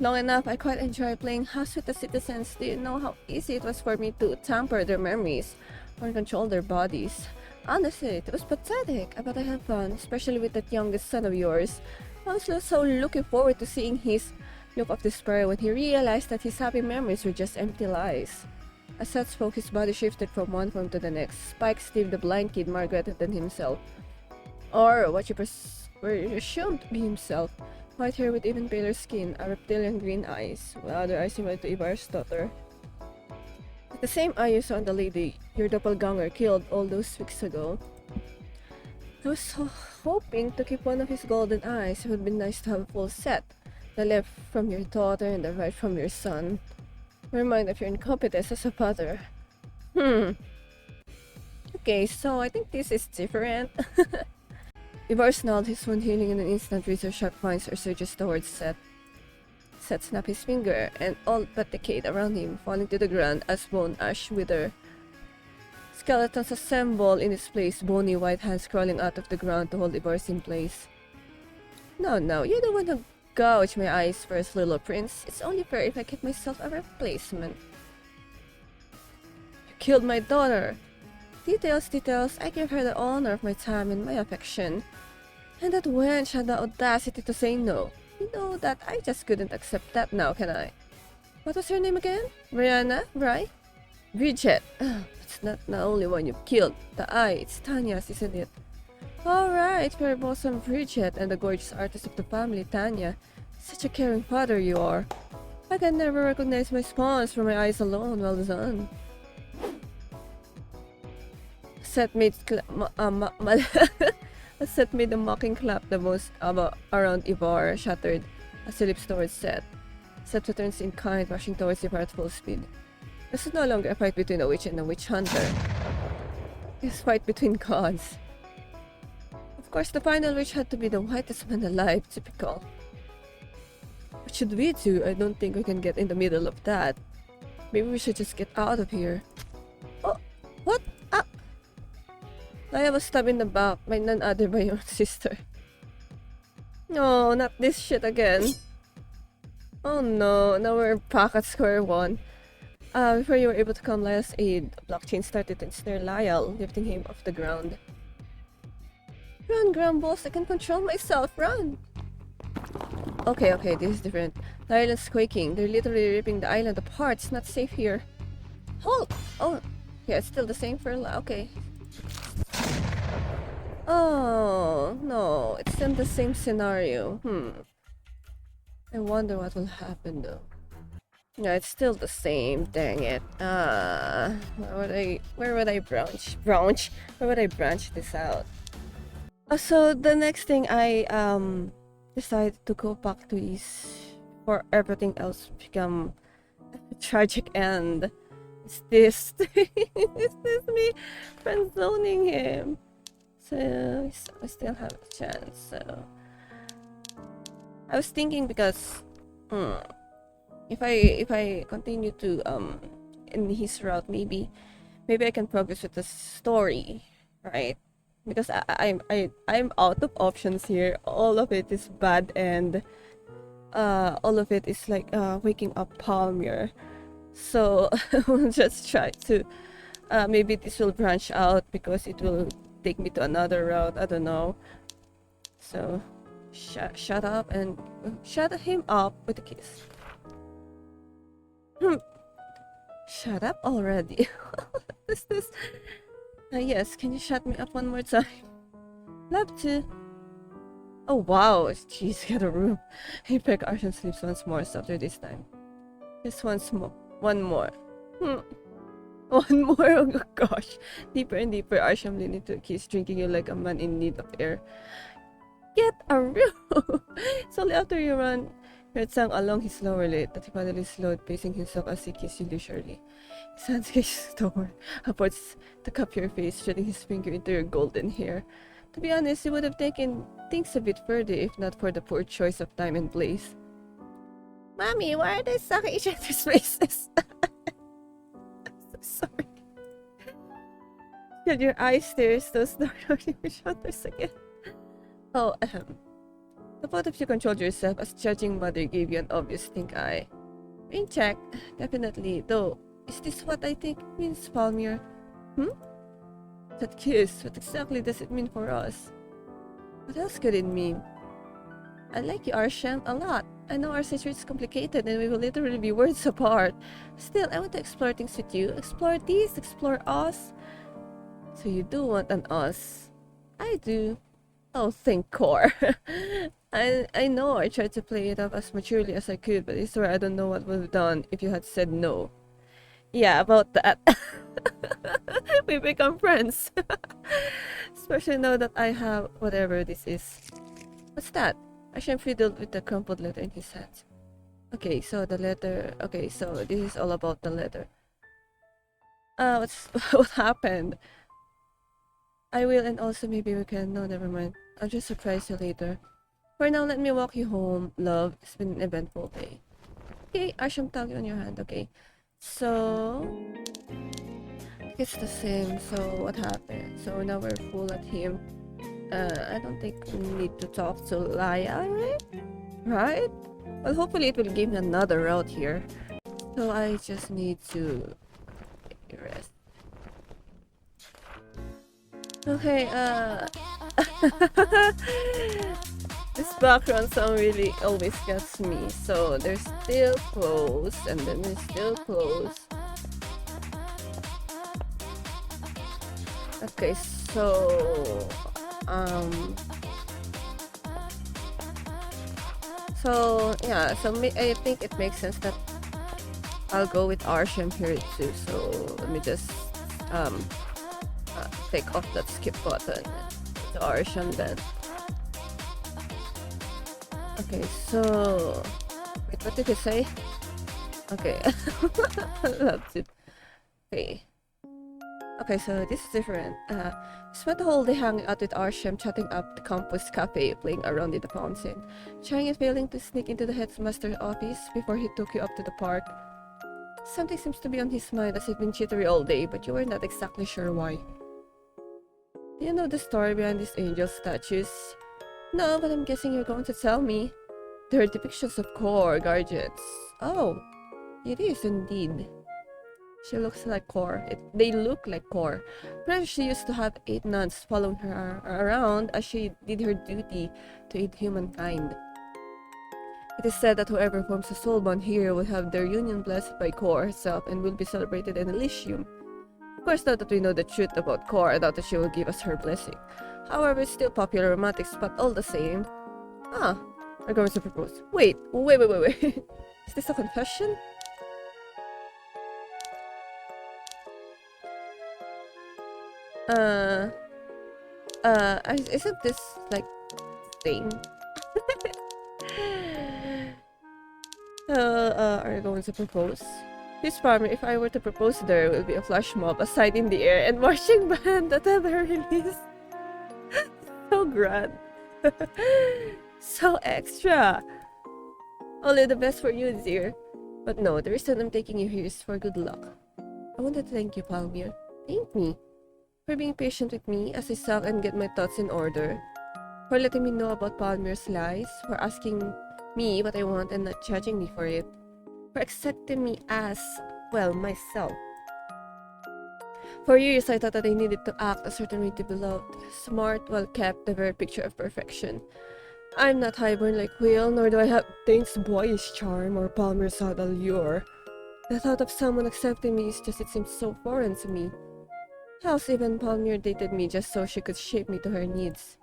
Long enough. I quite enjoy playing house with the citizens. Do you know how easy it was for me to tamper their memories or control their bodies? Honestly, it was pathetic, but I had fun, especially with that youngest son of yours. I was so looking forward to seeing his look of despair when he realized that his happy memories were just empty lies. As Seth spoke, his body shifted from one form to the next. Spike, Steve, the blind kid, Margaret, and then himself. Or what you assumed to be himself. White hair with even paler skin, a reptilian green eyes, while other eyes similar to Ivar's daughter. The same eye you saw on the lady your doppelganger killed all those weeks ago. I was so hoping to keep one of his golden eyes. It would be nice to have a full set. The left from your daughter and the right from your son. Remind of your incompetence as a father. Okay, so I think this is different. Ivar snarled, his wound healing in an instant, razor-sharp fangs or surges towards Seth. Seth snapped his finger, and all but decayed around him, falling to the ground as bone ash wither. Skeletons assembled in its place, bony white hands crawling out of the ground to hold Ivar's in place. No, you're the one who gouged my eyes first, little prince. It's only fair if I get myself a replacement. You killed my daughter! Details, I gave her the honor of my time and my affection. And that wench had the audacity to say no. You know that I just couldn't accept that now, can I? What was her name again? Brianna, right? Bridget. It's not the only one you've killed. The eye, it's Tanya's, isn't it? Alright, fair bosom Bridget and the gorgeous artist of the family, Tanya. Such a caring father you are. I can never recognize my spawns from my eyes alone. Well done. Seth made Seth made a mocking clap, the most around Ivar shattered as he leaps towards Seth. Seth returns in kind, rushing towards Ivar at full speed. This is no longer a fight between a witch and a witch hunter. It's a fight between gods. Of course, the final witch had to be the whitest man alive, typical. What should we do? I don't think we can get in the middle of that. Maybe we should just get out of here. Oh, what? I was stabbed in the back by none other by your sister. No, not this shit again. Oh no, now we're back at square one. Before you were able to come Lyle's aid, a blockchain started to ensnare Lyle, lifting him off the ground. Run, Grumbles, I can control myself, run! Okay, this is different. The island's quaking, they're literally ripping the island apart, it's not safe here. Halt! Oh, Yeah, it's still the same for okay. Oh no, it's in the same scenario. I wonder what will happen though. Yeah, it's still the same. Dang it. Where would I Where would I branch this out? So the next thing I decided to go back to is for everything else become tragic end. Is this is this me friend zoning him? So I still have a chance. So I was thinking because if I continue to in his route, maybe I can progress with the story, right? Because I'm out of options here. All of it is bad, and all of it is like waking up Palmier. So we'll just try to maybe this will branch out because it will take me to another route. I don't know. So shut up and shut him up with a kiss. Shut up already. What is this? Yes, can you shut me up one more time? Love to. Oh wow, jeez, get a room. Hey, Peck Arsham sleeps once more after this time. Just once more. One more. One more, oh gosh. Deeper and deeper, Arsham leaned into a kiss, drinking you like a man in need of air. Get a room! Slowly after you run, heard sang along his lower lid that he finally slowed, pacing himself as he kissed you leisurely. His hands gazed toward upwards to cup your face, threading his finger into your golden hair. To be honest, he would have taken things a bit further if not for the poor choice of time and place. Mommy, why are they sucking each other's faces? I'm so sorry. Did your eyes stare those dark on your shoulders again? Oh, the both of you controlled yourself as judging mother gave you an obvious stink eye. Rain check, definitely, though. Is this what I think it means, Palmier? That kiss, what exactly does it mean for us? What else could it mean? I like you, Arsham, a lot. I know our situation is complicated and we will literally be worlds apart. Still, I want to explore things with you. Explore these, explore us. So you do want an us. I do. Oh, thank core. I know I tried to play it up as maturely as I could, but I swear I don't know what would have done if you had said no. Yeah, about that. We become friends. Especially now that I have whatever this is. What's that? Asham fiddled with the crumpled letter in his hands. Okay, so the letter. Okay, so this is all about the letter. What happened? I will, and also maybe we can. No, never mind. I'll just surprise you later. For now, let me walk you home, love. It's been an eventful day. Okay, Asham, tug you on your hand. Okay, so it's the same. So what happened? So now we're full at him. I don't think we need to talk to Laya, right? Well, hopefully it will give me another route here. So I just need to rest. Okay, this background song really always gets me. So they're still close, and then they're still close. Okay, so yeah, so I think it makes sense that I'll go with Arsham here too. So let me just take off that skip button to Arsham then. Okay, so wait, what did you say? Okay, that's it. Okay, so this is different. Spent the whole day hanging out with Arsham, chatting up the campus cafe, playing around in the fountain, trying and failing to sneak into the headmaster's office before he took you up to the park. Something seems to be on his mind as he's been jittery all day, but you were not exactly sure why. Do you know the story behind these angel statues? No, but I'm guessing you're going to tell me. They're depictions of core guardians. Oh, it is indeed. She looks like Core. They look like Core. Perhaps she used to have 8 nuns following her around as she did her duty to aid humankind. It is said that whoever forms a soul bond here will have their union blessed by Core herself and will be celebrated in Elysium. Of course, now that we know the truth about Cora, I doubt that she will give us her blessing. However, it's still popular romantic spot all the same. Ah, we're going to propose. Wait. Is this a confession? Isn't this, like, thing? Are you going to propose? Please promise, if I were to propose, there will be a flash mob, a sign in the air, and marching band at the release. So grand. So extra. Only the best for you, dear. But no, the reason I'm taking you here is for good luck. I want to thank you, Palmier. Thank me. For being patient with me as I suck and get my thoughts in order. For letting me know about Palmier's lies. For asking me what I want and not judging me for it. For accepting me as, well, myself. For years, I thought that I needed to act a certain way to be loved. Smart, well-kept, the very picture of perfection. I'm not highborn like Will, nor do I have Dane's boyish charm or Palmer's odd allure. The thought of someone accepting me is just, it seems so foreign to me. How's even Palmier dated me just so she could shape me to her needs.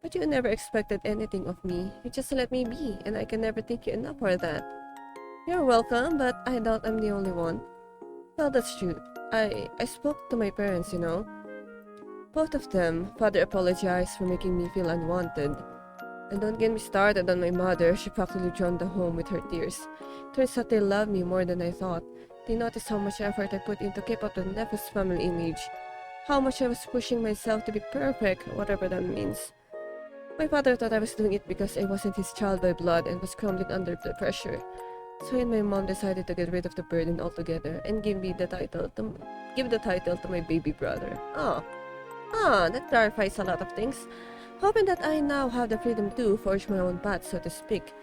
But you never expected anything of me. You just let me be, and I can never thank you enough for that. You're welcome, but I doubt I'm the only one. Well, that's true. I spoke to my parents, you know. Both of them. Father apologized for making me feel unwanted. And don't get me started on my mother. She practically drowned the home with her tears. Turns out they love me more than I thought. They noticed how much effort I put in to keep up the Nefes family image. How much I was pushing myself to be perfect, whatever that means. My father thought I was doing it because I wasn't his child by blood and was crumbling under the pressure. So when my mom decided to get rid of the burden altogether and give the title to my baby brother. That clarifies a lot of things. Hoping that I now have the freedom to forge my own path, so to speak.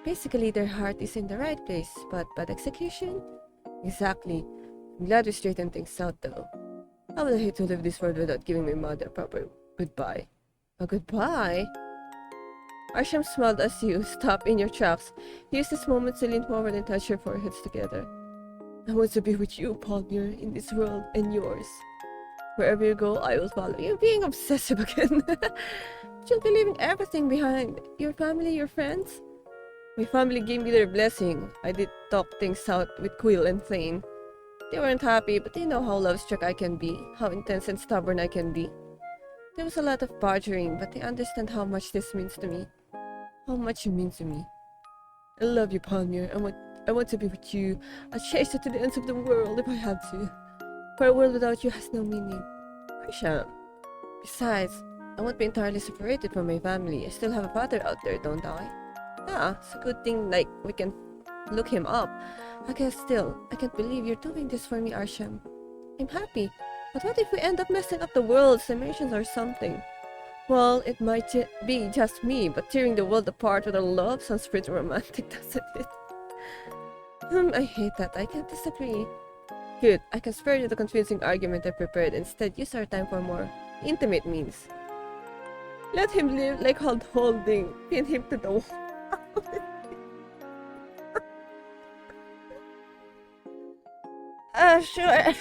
Basically, their heart is in the right place, but bad execution? Exactly. I'm glad we straightened things out though. I would hate to leave this world without giving my mother a proper goodbye. A goodbye? Arsham smiled as you stopped in your tracks. He used this moment to lean forward and touch your foreheads together. I want to be with you, Palmier, in this world and yours. Wherever you go, I will follow. You're being obsessive again. But you'll be leaving everything behind. Your family, your friends. My family gave me their blessing. I did talk things out with Quill and Thane. They weren't happy, but they know how love-struck I can be, how intense and stubborn I can be. There was a lot of badgering, but they understand how much this means to me. How much you mean to me. I love you, Palmier. I want to be with you. I'll chase you to the ends of the world if I had to. For a world without you has no meaning. Arsham. Besides, I won't be entirely separated from my family. I still have a father out there, don't I? Yeah, it's a good thing, like, we can look him up. I guess still, I can't believe you're doing this for me, Arsham. I'm happy. But what if we end up messing up the world's dimensions or something? Well, it might be just me, but tearing the world apart with a love sounds pretty romantic, doesn't it? I hate that. I can't disagree. Good. I can spare you the convincing argument I prepared. Instead, use our time for more intimate means. Let him live like hand-holding. Pin him to the wall. Sure.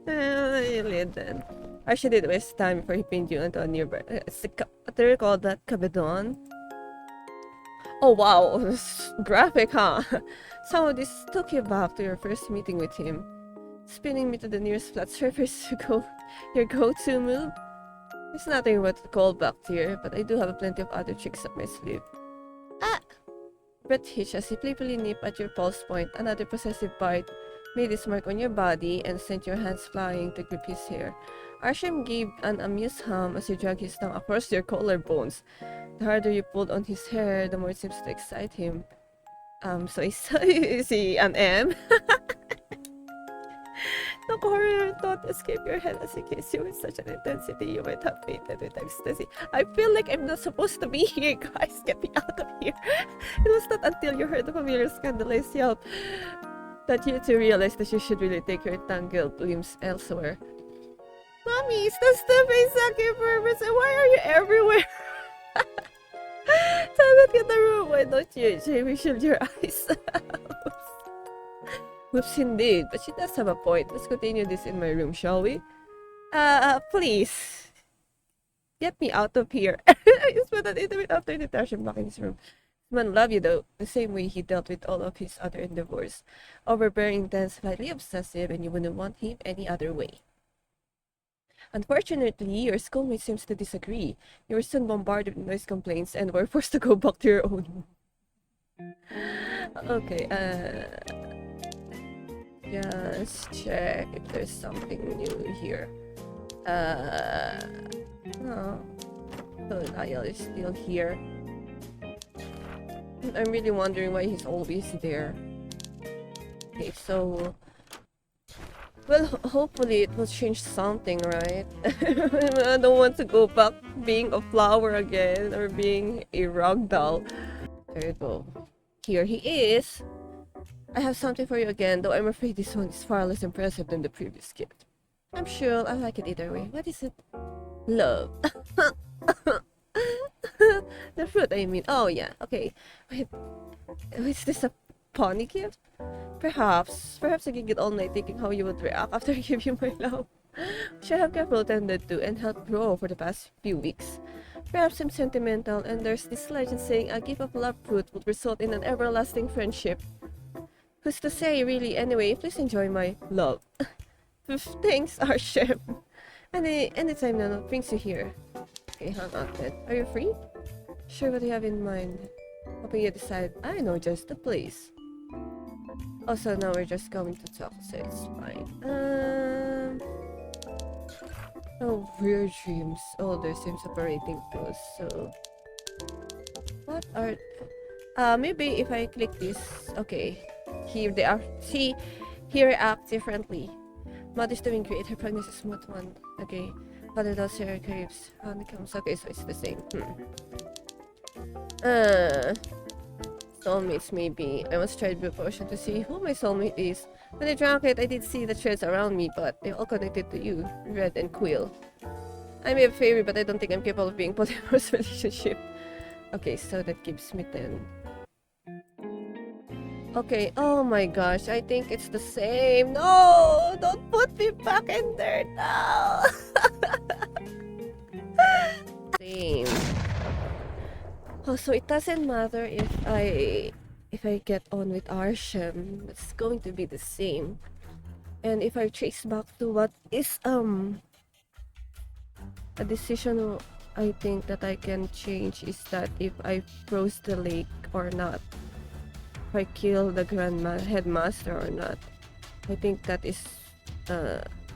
Then. I should did waste time before he pinned you onto a nearby. What do you call that? Cabedon? Oh wow, graphic, huh? Some of this took you back to your first meeting with him. Spinning me to the nearest flat surface to go your go-to move? There's nothing but a callback here, but I do have plenty of other tricks up my sleeve. Ah! Brett hitched as he playfully nipped at your pulse point. Another possessive bite made his mark on your body and sent your hands flying to grip his hair. Arsham gave an amused hum as he dragged his tongue across your collarbones. The harder you pulled on his hair, the more it seems to excite him. So is he an M? The horror thought escaped your head as he kissed you with such an intensity you might have fainted with ecstasy. I feel like I'm not supposed to be here, guys. Get me out of here. It was not until you heard the familiar scandalized yelp that you two realized that you should really take your tangled limbs elsewhere. Mommy, is that Steffi sucking purpose? And why are you everywhere? Time to get the room. Why don't you, Jamie, shield your eyes? Whoops indeed, but she does have a point. Let's continue this in my room, shall we? Please. Get me out of here. I spent an intimate after Natasha back in his room. Man love you though, the same way he dealt with all of his other endeavors. Overbearing, intense, slightly obsessive, and you wouldn't want him any other way. Unfortunately, your schoolmate seems to disagree. You were soon bombarded with noise complaints and were forced to go back to your own room. Okay, just check if there's something new here. Oh, so Niall is still here. I'm really wondering why he's always there. Okay, so... Well, hopefully it will change something, right? I don't want to go back being a flower again or being a rag doll. There you go. Here he is. I have something for you again, though I'm afraid this one is far less impressive than the previous gift. I'm sure I like it either way. What is it? Love. The fruit, I mean. Oh, yeah. Okay. Wait. Is this a pony gift? Perhaps I can get all night thinking how you would react after I give you my love. Which I have carefully tended to and helped grow for the past few weeks. Perhaps I'm sentimental and there's this legend saying a gift of love fruit would result in an everlasting friendship. Who's to say, really? Anyway, please enjoy my love. Thanks, our chef. Anytime Nano brings you here. Okay, hang on then. Are you free? Sure, what do you have in mind? Hoping you decide. I know just the place. Also, now we're just going to talk, so it's fine. Oh, weird dreams. Oh, there's some separating those, so... What are... maybe if I click this... Okay. Here they are. See? Here react differently. Mother's doing great. Her pregnancy is smooth one. Okay. Father does share craves. Honeycombs. Okay, so it's the same. Soulmates, maybe. I must try to be potion to see who my soulmate is. When I drank it, I did see the threads around me, but they're all connected to you, Red and Quill. I may have fairy, but I don't think I'm capable of being polyamorous relationship. Okay, so that gives me 10. Okay, oh my gosh, I think it's the same. No! Don't put me back in there now! Same. Oh, so it doesn't matter if I get on with Arshem, it's going to be the same. And if I trace back to what is a decision I think that I can change is that if I froze the lake or not. If I kill the headmaster or not. I think that is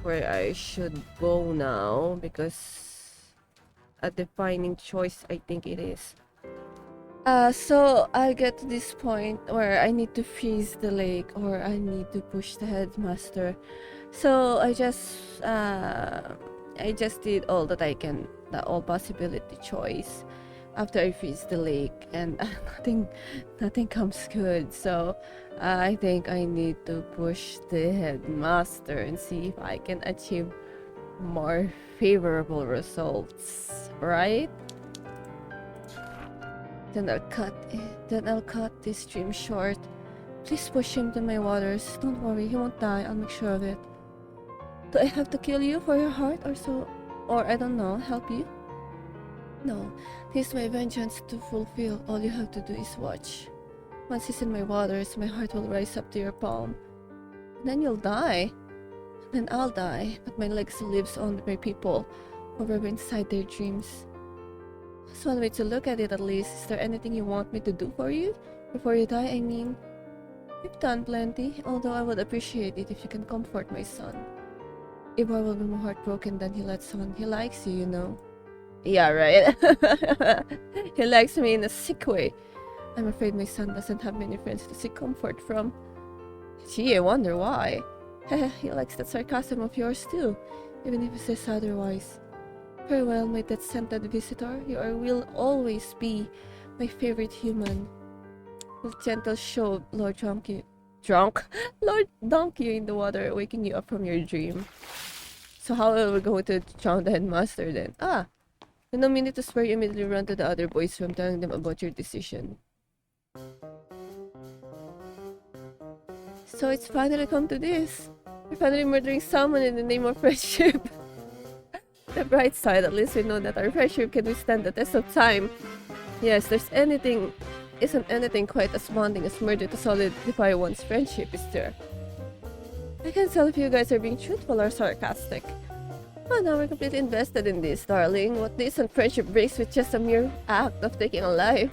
where I should go now, because a defining choice I think it is. So I get to this point where I need to freeze the lake or I need to push the headmaster. So I just did all that I can, the all possibility choice after I freeze the lake, and nothing comes good. So I think I need to push the headmaster and see if I can achieve more favorable results, right? Then I'll cut this stream short. Please push him to my waters. Don't worry, he won't die. I'll make sure of it. Do I have to kill you for your heart or so? Or I don't know, help you? No, this is my vengeance to fulfill. All you have to do is watch. Once he's in my waters, my heart will rise up to your palm. And then you'll die. Then I'll die, but my legacy lives on with my people, forever inside their dreams. That's one way to look at it, at least. Is there anything you want me to do for you? Before you die, I mean. You've done plenty, although I would appreciate it if you can comfort my son. Ibar will be more heartbroken than he lets on. He likes you, you know. Yeah, right? He likes me in a sick way. I'm afraid my son doesn't have many friends to seek comfort from. Gee, I wonder why. He likes that sarcasm of yours too, even if he says otherwise. Farewell, my death-scented visitor. You will always be my favorite human. With gentle show, Lord Donkey you in the water, waking you up from your dream. So how are we going to drown the headmaster then? In a minute to spare, you immediately run to the other boys' room, telling them about your decision. So it's finally come to this. You're finally murdering someone in the name of friendship. The bright side, at least we know that our friendship can withstand the test of time. Yes, isn't anything quite as bonding as murder to solidify one's friendship, is there? I can't tell if you guys are being truthful or sarcastic. Oh, now we're completely invested in this, darling. What decent friendship breaks with just a mere act of taking a life?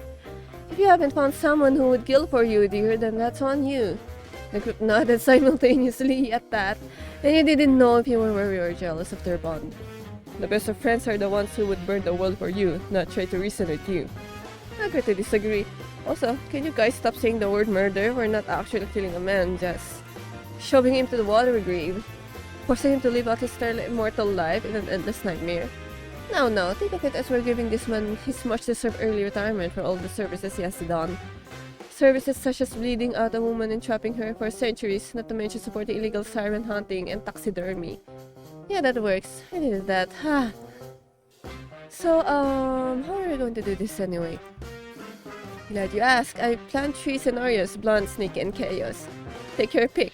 If you haven't found someone who would kill for you, dear, then that's on you. The group nodded simultaneously at that, and you didn't know if you were worried or jealous of their bond. The best of friends are the ones who would burn the world for you, not try to reason with you. I agree to disagree. Also, can you guys stop saying the word murder? We're not actually killing a man, just shoving him to the water grave, forcing him to live out his immortal life in an endless nightmare. No, think of it as we're giving this man his much-deserved early retirement for all the services he has done. Services such as bleeding out a woman and trapping her for centuries, not to mention supporting illegal siren hunting and taxidermy. Yeah, that works. I needed that. So, how are we going to do this anyway? Glad you asked. I planned 3 scenarios: blonde, sneaky, and chaos. Take your pick.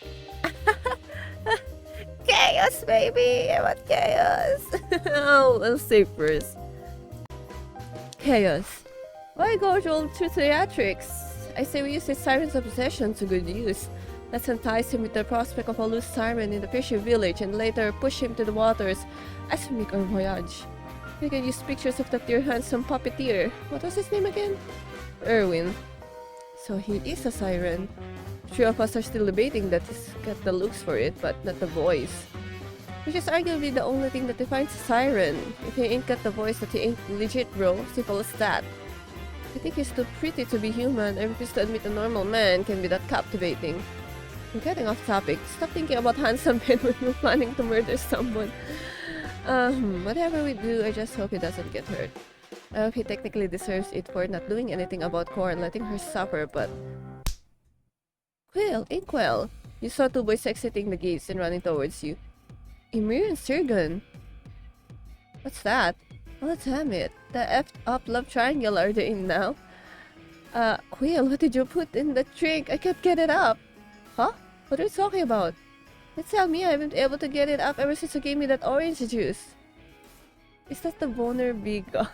Chaos, baby! I want chaos! I'll say first. Chaos. Why go all through theatrics? I say we use his siren's obsession to good use. Let's entice him with the prospect of a loose siren in the fishy village and later push him to the waters as we make our voyage. We can use pictures of that dear handsome puppeteer. What was his name again? Erwin. So he is a siren. 3 of us are still debating that he's got the looks for it, but not the voice. Which is arguably the only thing that defines a siren. If he ain't got the voice, that he ain't legit, bro. Simple as that. I think he's too pretty to be human. I refuse to admit a normal man can be that captivating. We're getting off topic. Stop thinking about handsome men when you're planning to murder someone. Whatever we do, I just hope he doesn't get hurt. I hope he technically deserves it for not doing anything about Cora and letting her suffer, but... Quill, Inkwell! You saw 2 boys exiting the gates and running towards you. Emir and Sirgun. What's that? Oh, damn it. The effed up love triangle are they in now? Quill, what did you put in the drink? I can't get it up. Huh? What are you talking about? Tell me, I haven't been able to get it up ever since you gave me that orange juice. Is that the boner big gun?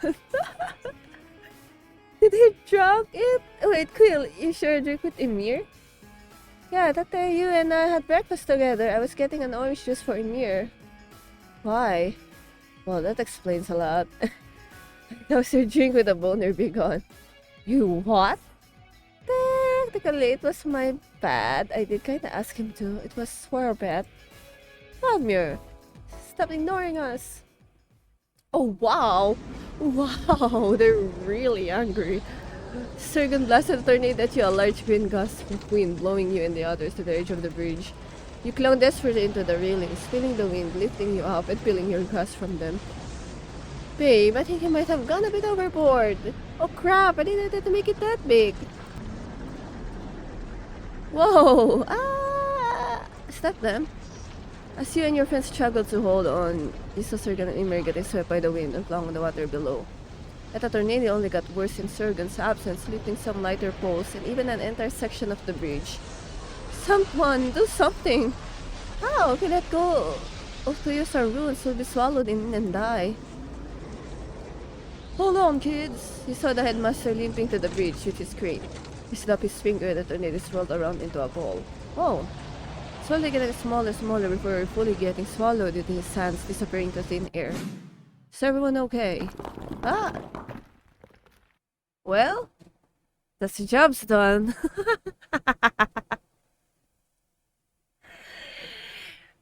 Did he drunk it? Wait, Quill, you sure drink with Emir? Yeah, that day you and I had breakfast together. I was getting an orange juice for Emir. Why? Well, that explains a lot. That was your drink with a boner big on. You what? Technically, it was my bad. I did kinda ask him to. It was for a bet. Palmier, stop ignoring us. Oh, wow. Wow, they're really angry. Sirgun blasted a tornado at you, a large green gust of wind blowing you and the others to the edge of the bridge. You clung desperately into the railings, feeling the wind lifting you up and peeling your grasp from them. Babe, I think you might have gone a bit overboard. Oh crap, I didn't intend to make it that big. Whoa! Is that them? As you and your friends struggled to hold on, you saw Sirgun and Emir getting swept by the wind and flung on the water below. And the tornado only got worse in Sirgun's absence, lifting some lighter poles and even an entire section of the bridge. Someone, do something! How? If we let go of 2 years our runes, will be swallowed in and die. Hold on, kids! You saw the headmaster limping to the bridge with his crate. He slapped his finger and the tornado rolled around into a ball. Oh! Slowly getting smaller and smaller before fully getting swallowed into his hands, disappearing to thin air. Is everyone okay? Well, that's the job's done.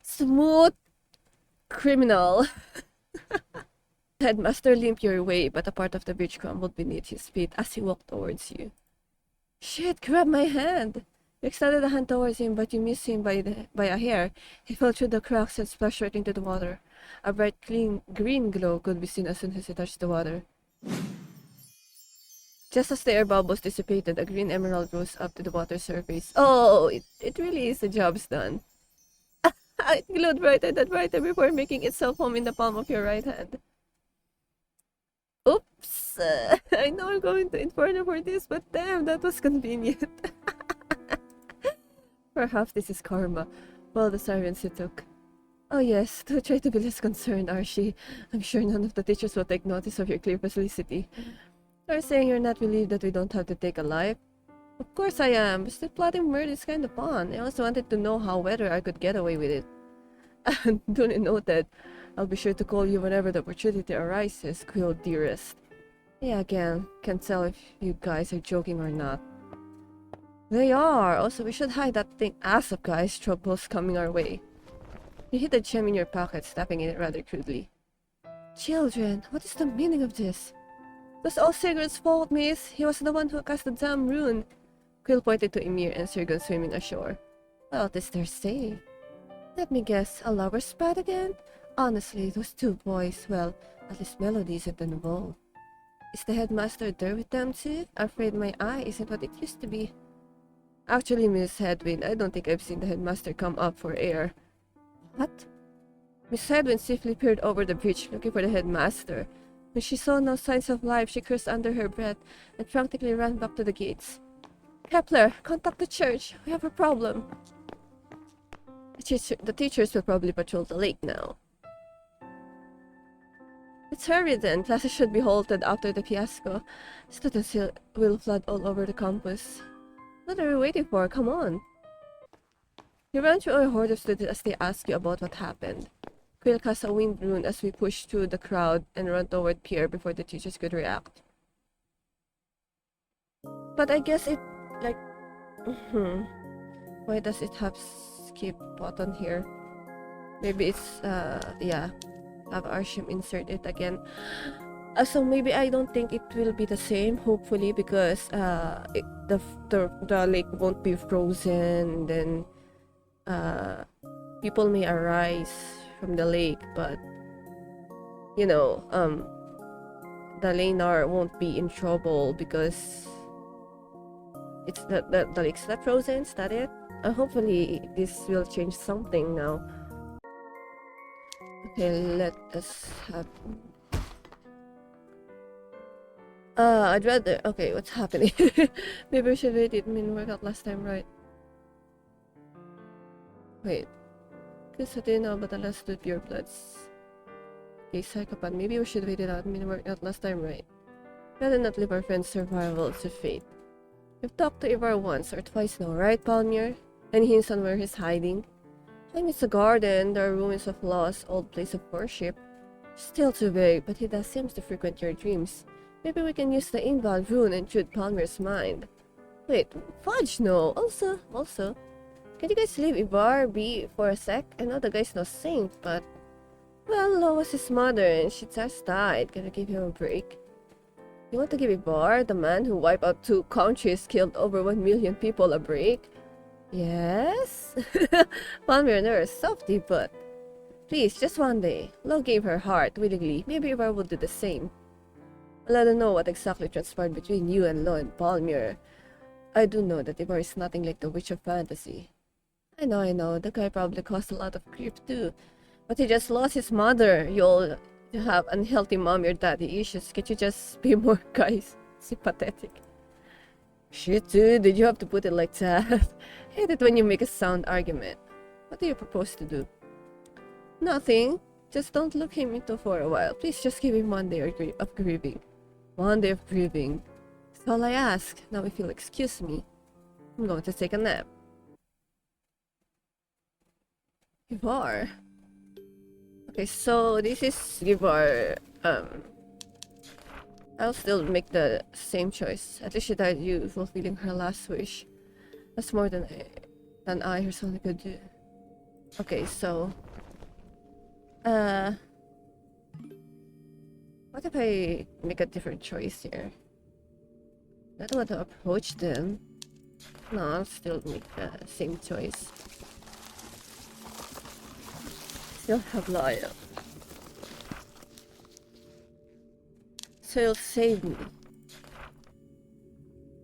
Smooth criminal. Headmaster limped your way, but a part of the bridge crumbled beneath his feet as he walked towards you. Shit, grab my hand! You extended a hand towards him, but you missed him by a hair. He fell through the cracks and splashed right into the water. A bright green glow could be seen as soon as he touched the water. Just as the air bubbles dissipated, a green emerald rose up to the water surface. Oh, it really is the job's done. It glowed brighter and brighter before making itself home in the palm of your right hand. Oops! I know I'm going to Inferno for this, but damn, that was convenient. Perhaps this is karma. Well, the sirens you took. Oh yes, to try to be less concerned, Archie. I'm sure none of the teachers will take notice of your clear felicity. You're saying you're not relieved that we don't have to take a life? Of course I am, but still plotting murder is kind of fun. I also wanted to know how whether I could get away with it. And duly noted. I'll be sure to call you whenever the opportunity arises, Quill dearest. Yeah, again, can't tell if you guys are joking or not. They are! Also, we should hide that thing ass of guys' troubles coming our way. You hid a gem in your pocket, snapping it rather crudely. Children, what is the meaning of this? It was all Sigurd's fault, miss. He was the one who cast the damn rune. Quill pointed to Ymir and Sirgun swimming ashore. Well, this their say. Let me guess, a lover's spot again? Honestly, those two boys, well, at least Melody isn't involved. Is the headmaster there with them too? I'm afraid my eye isn't what it used to be. Actually, Miss Hedwin, I don't think I've seen the headmaster come up for air. What? Miss Hedwin swiftly peered over the bridge, looking for the headmaster. When she saw no signs of life, she cursed under her breath and frantically ran back to the gates. Contact the church. We have a problem. The teachers will probably patrol the lake now. Let's hurry then. Classes should be halted after the fiasco. Students will flood all over the campus. What are we waiting for? Come on. You ran through a horde of students as they asked you about what happened. Quill cast a wind rune as we pushed through the crowd and ran toward Pierre before the teachers could react. But I guess it, like... Why does it have skip button here? Maybe it's, yeah. Have Arshim insert it again. So maybe I don't think it will be the same, hopefully, because the lake won't be frozen, then people may arise from the lake, but you know, the Lanar won't be in trouble because it's the lake's not frozen. Is that it? Hopefully this will change something now. Okay, let us have... I'd rather... Okay, what's happening? Maybe we should wait. It didn't work out last time, right? Wait. Because I didn't know about the last two pure bloods. Okay, psychopath. Maybe we should wait it out. It didn't work out last time, right? Rather not leave our friend's survival to fate. We've talked to Ivar once or twice now, right, Palmier? Any hints on where he's hiding? I miss a garden. There are ruins of lost old place of worship. Still too vague, but he does seems to frequent your dreams. Maybe we can use the invalid rune and intrude Palmer's mind. Wait, fudge no. Also, can you guys leave Ivar be for a sec? I know the guy's no saint, but... Well, Lo was his mother and she just died. Can I give him a break? You want to give Ivar, the man who wiped out 2 countries, killed over 1 million people, a break? Yes? Palmier never softy, but... Please, just one day. Lo gave her heart willingly. Maybe Ivar will do the same. Well, I don't know what exactly transpired between you and Lo and Palmier. I do know that Ivar is nothing like the witch of fantasy. I know. The guy probably caused a lot of grief too. But he just lost his mother. You'll have unhealthy mommy or daddy issues. Can't you just be more guys? Sympathetic. Shit, dude, did you have to put it like that? Hate it when you make a sound argument. What do you propose to do? Nothing. Just don't look him into for a while. Please just give him 1 day of grieving. 1 day of grieving. That's all I ask. Now if you'll excuse me, I'm going to take a nap. Givar. Okay, so this is Givar. I'll still make the same choice. At least she died you fulfilling her last wish. That's more than I herself could do. Okay, so... what if I make a different choice here? I don't want to approach them. No, I'll still make the same choice. Still have loyal. So you'll save me.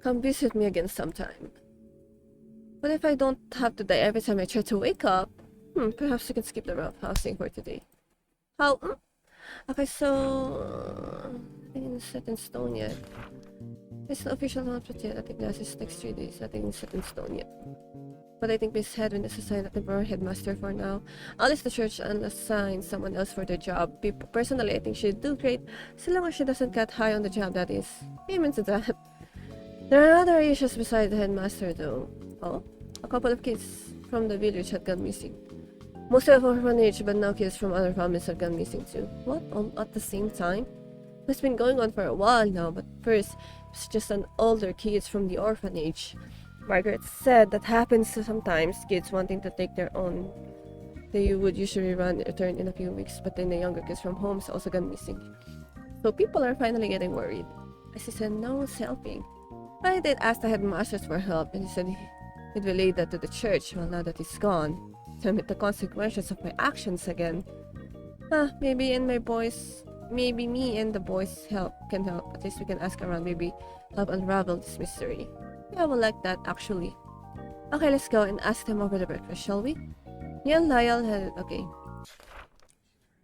Come visit me again sometime. What if I don't have to die every time I try to wake up? Perhaps we can skip the roughhousing for today. How? Okay, so... nothing is set in stone yet. It's the official launch yet. I think that's next 3 days. Nothing is set in stone yet. But I think Miss Hedwin is assigned a temporary headmaster for now. At least the church assigns someone else for the job. Personally, I think she'd do great, so long as she doesn't get high on the job, that is. Amen to that. There are other issues besides the headmaster, though. Oh? A couple of kids from the village had gone missing. Mostly of orphanage, but now kids from other families have gone missing too. What? All at the same time? It's been going on for a while now, but first, it's just an older kids from the orphanage. Margaret said that happens sometimes, kids wanting to take their own. They would usually return in a few weeks, but then the younger kids from homes also gone missing. So people are finally getting worried. As he said, no one's helping. But I did ask the headmasters for help, and he said he'd relay that to the church. Well, now that he's gone, to admit the consequences of my actions again. Maybe me and the boys can help. At least we can ask around, maybe help unravel this mystery. Yeah, I would like that, actually. Okay, let's go and ask them over the breakfast, shall we? Me and Lyle had... Okay.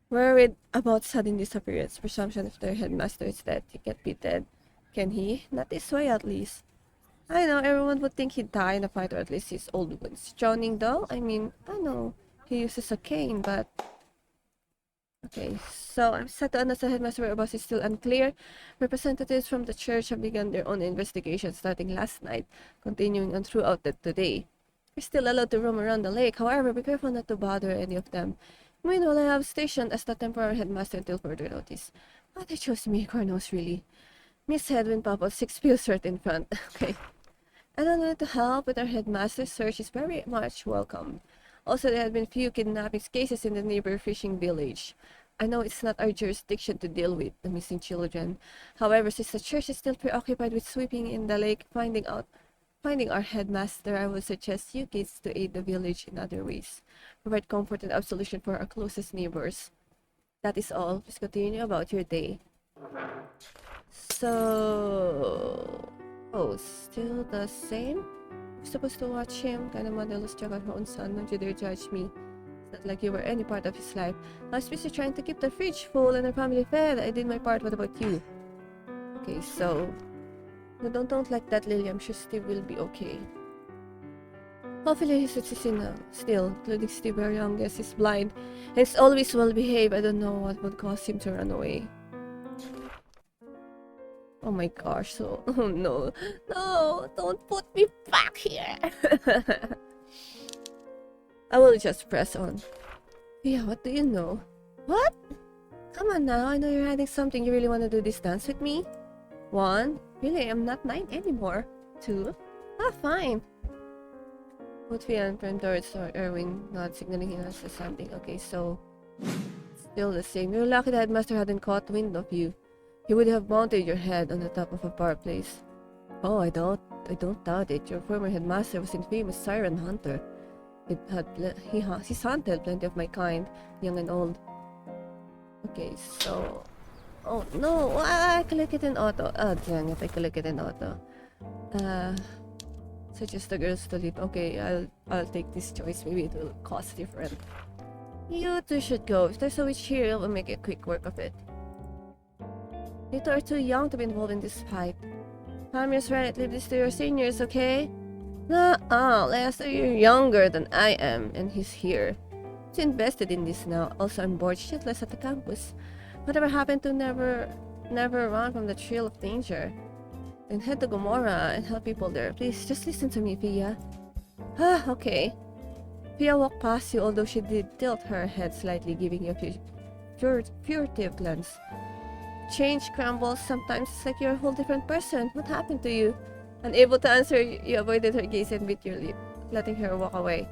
Worried about sudden disappearance. Presumption if their headmaster is dead, he can't be dead. Can he? Not this way, at least. I know, everyone would think he'd die in a fight, or at least his old wounds. Drowning, though? I mean, I know he uses a cane, but... Okay, so I'm set to understand headmaster whereabouts is still unclear. Representatives from the church have begun their own investigation starting last night, continuing on throughout today. You're still allowed to roam around the lake, however, be careful not to bother any of them. Meanwhile, I have stationed as the temporary headmaster until further notice. Why they chose me, Cornos, really? Miss Hedwin Papa, 6 pills right in front. Okay. Anyone to help with our headmaster's search is very much welcome. Also, there have been few kidnapping cases in the neighbor fishing village. I know it's not our jurisdiction to deal with the missing children. However, since the church is still preoccupied with sweeping in the lake, finding our headmaster, I would suggest you kids to aid the village in other ways. Provide comfort and absolution for our closest neighbors. That is all. Please continue about your day. So... Oh, still the same? You're supposed to watch him. Kind of motherless check out her own son. Don't you dare judge me. It's not like you were any part of his life. I was busy trying to keep the fridge full and our family fed. I did my part. What about you? Okay, so... No, don't like that, Lily. I'm sure Steve will be okay. Hopefully he's succeeding now. Still, including Steve, our youngest, is blind. And he's always well behaved. I don't know what would cause him to run away. Oh my gosh, so... Oh no. No! Don't put me back here! I will just press on. Yeah, what do you know? What? Come on now, I know you're hiding something. You really want to do this dance with me? 1. Really, I'm not 9 anymore. 2. Ah, fine. Both Fia and Prendor's or Erwin not signaling him as something. Okay, so... Still the same. You're lucky the headmaster hadn't caught wind of you. He would have mounted your head on the top of a fireplace. Oh, I don't doubt it. Your former headmaster was infamous siren hunter. He's hunted plenty of my kind, young and old. Okay, so... Oh no! I click it in auto. Oh dang it, I click it in auto. Suggest the girls to leave. Okay, I'll take this choice. Maybe it will cost different. You two should go. If there's a witch here, we'll make a quick work of it. You two are too young to be involved in this fight. Palmier's right, leave this to your seniors, okay? Nuh-uh, Lester, you're younger than I am, and he's here. He's invested in this now. Also, I'm bored shitless at the campus. Whatever happened to never run from the thrill of danger? Then head to Gomorrah and help people there. Please, just listen to me, Pia. Okay. Pia walked past you, although she did tilt her head slightly, giving you a furtive glance. Change crumbles. Sometimes it's like you're a whole different person. What happened to you? Unable to answer, you avoided her gaze and bit your lip, letting her walk away.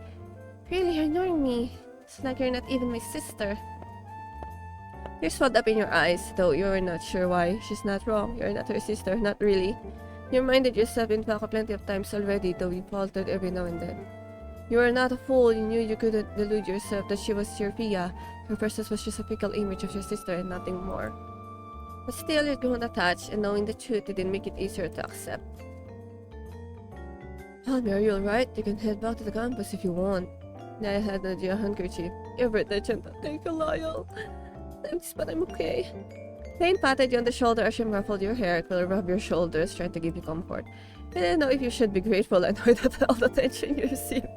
Really, you're ignoring me. It's like you're not even my sister. Tears swelled up in your eyes, though you were not sure why. She's not wrong. You're not her sister. Not really. You reminded yourself in fact plenty of times already, though you faltered every now and then. You were not a fool. You knew you couldn't delude yourself that she was your Pia. Her presence was just a fickle image of your sister and nothing more. But still, you'd grown attached, and knowing the truth didn't make it easier to accept. Palmier, are you alright? You can head back to the campus if you want. Naya handed you a handkerchief. You're very gentle. Thank you, Lyle. Thanks, but I'm okay. Thane patted you on the shoulder as she ruffled your hair. It will rub your shoulders, trying to give you comfort. I didn't know if you should be grateful and annoyed at all the attention you received.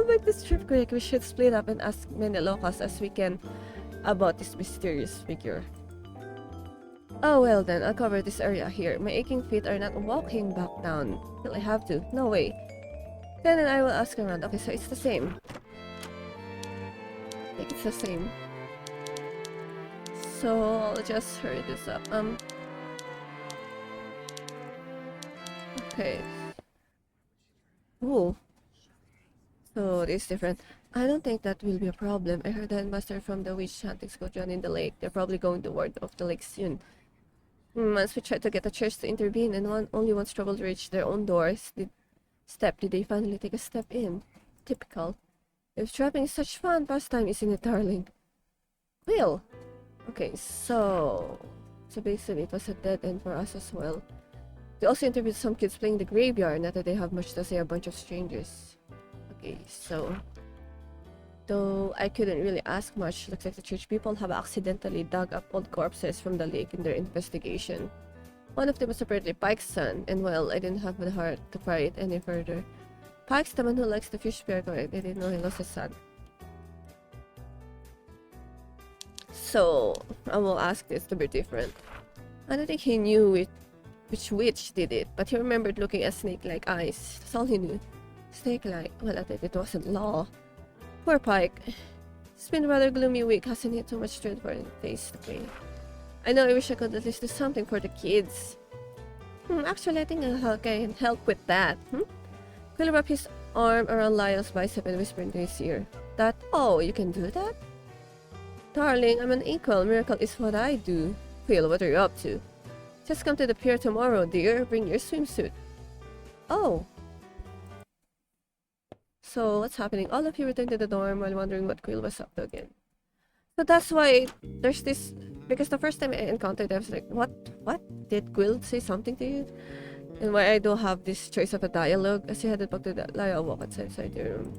make this trip quick. We should split up and ask many locals as we can about this mysterious figure. Oh well then, I'll cover this area here. My aching feet are not walking back down. Will I have to? No way. Then I will ask around. Okay, so it's the same. I think it's the same. So I'll just hurry this up. Okay. Ooh. So it is different. I don't think that will be a problem. I heard the headmaster from the witch hunting school join in the lake. They're probably going to ward off the lake soon. Once we tried to get the church to intervene and only once trouble to reach their own doors, did they finally take a step in? Typical. If trapping is such fun pastime, isn't it, darling? Will. Okay, so basically it was a dead end for us as well. They also interviewed some kids playing the graveyard, not that they have much to say, a bunch of strangers. Okay, so though I couldn't really ask much, looks like the church people have accidentally dug up old corpses from the lake in their investigation. One of them was apparently Pike's son, and well, I didn't have the heart to pry it any further. Pike's the man who likes the fish bear, correct? I didn't know he lost his son. So, I will ask this to be different. I don't think he knew which witch did it, but he remembered looking at snake-like eyes. That's all he knew. Snake-like? Well, I think it wasn't law. Poor Pike. It's been a rather gloomy week, hasn't he? Too much dread for his face to pay. I know, I wish I could at least do something for the kids. Actually, I think I can help with that. Quill wrapped his arm around Lyle's bicep and whispered into his ear. Oh, you can do that? Darling, I'm an equal. Miracle is what I do. Quill, what are you up to? Just come to the pier tomorrow, dear. Bring your swimsuit. Oh. So, what's happening? All of you returned to the dorm while wondering what Quill was up to again. So that's why there's this... Because the first time I encountered them, I was like, what? Did Quill say something to you? And why I don't have this choice of a dialogue? As he headed back to the Lyle walk outside the room.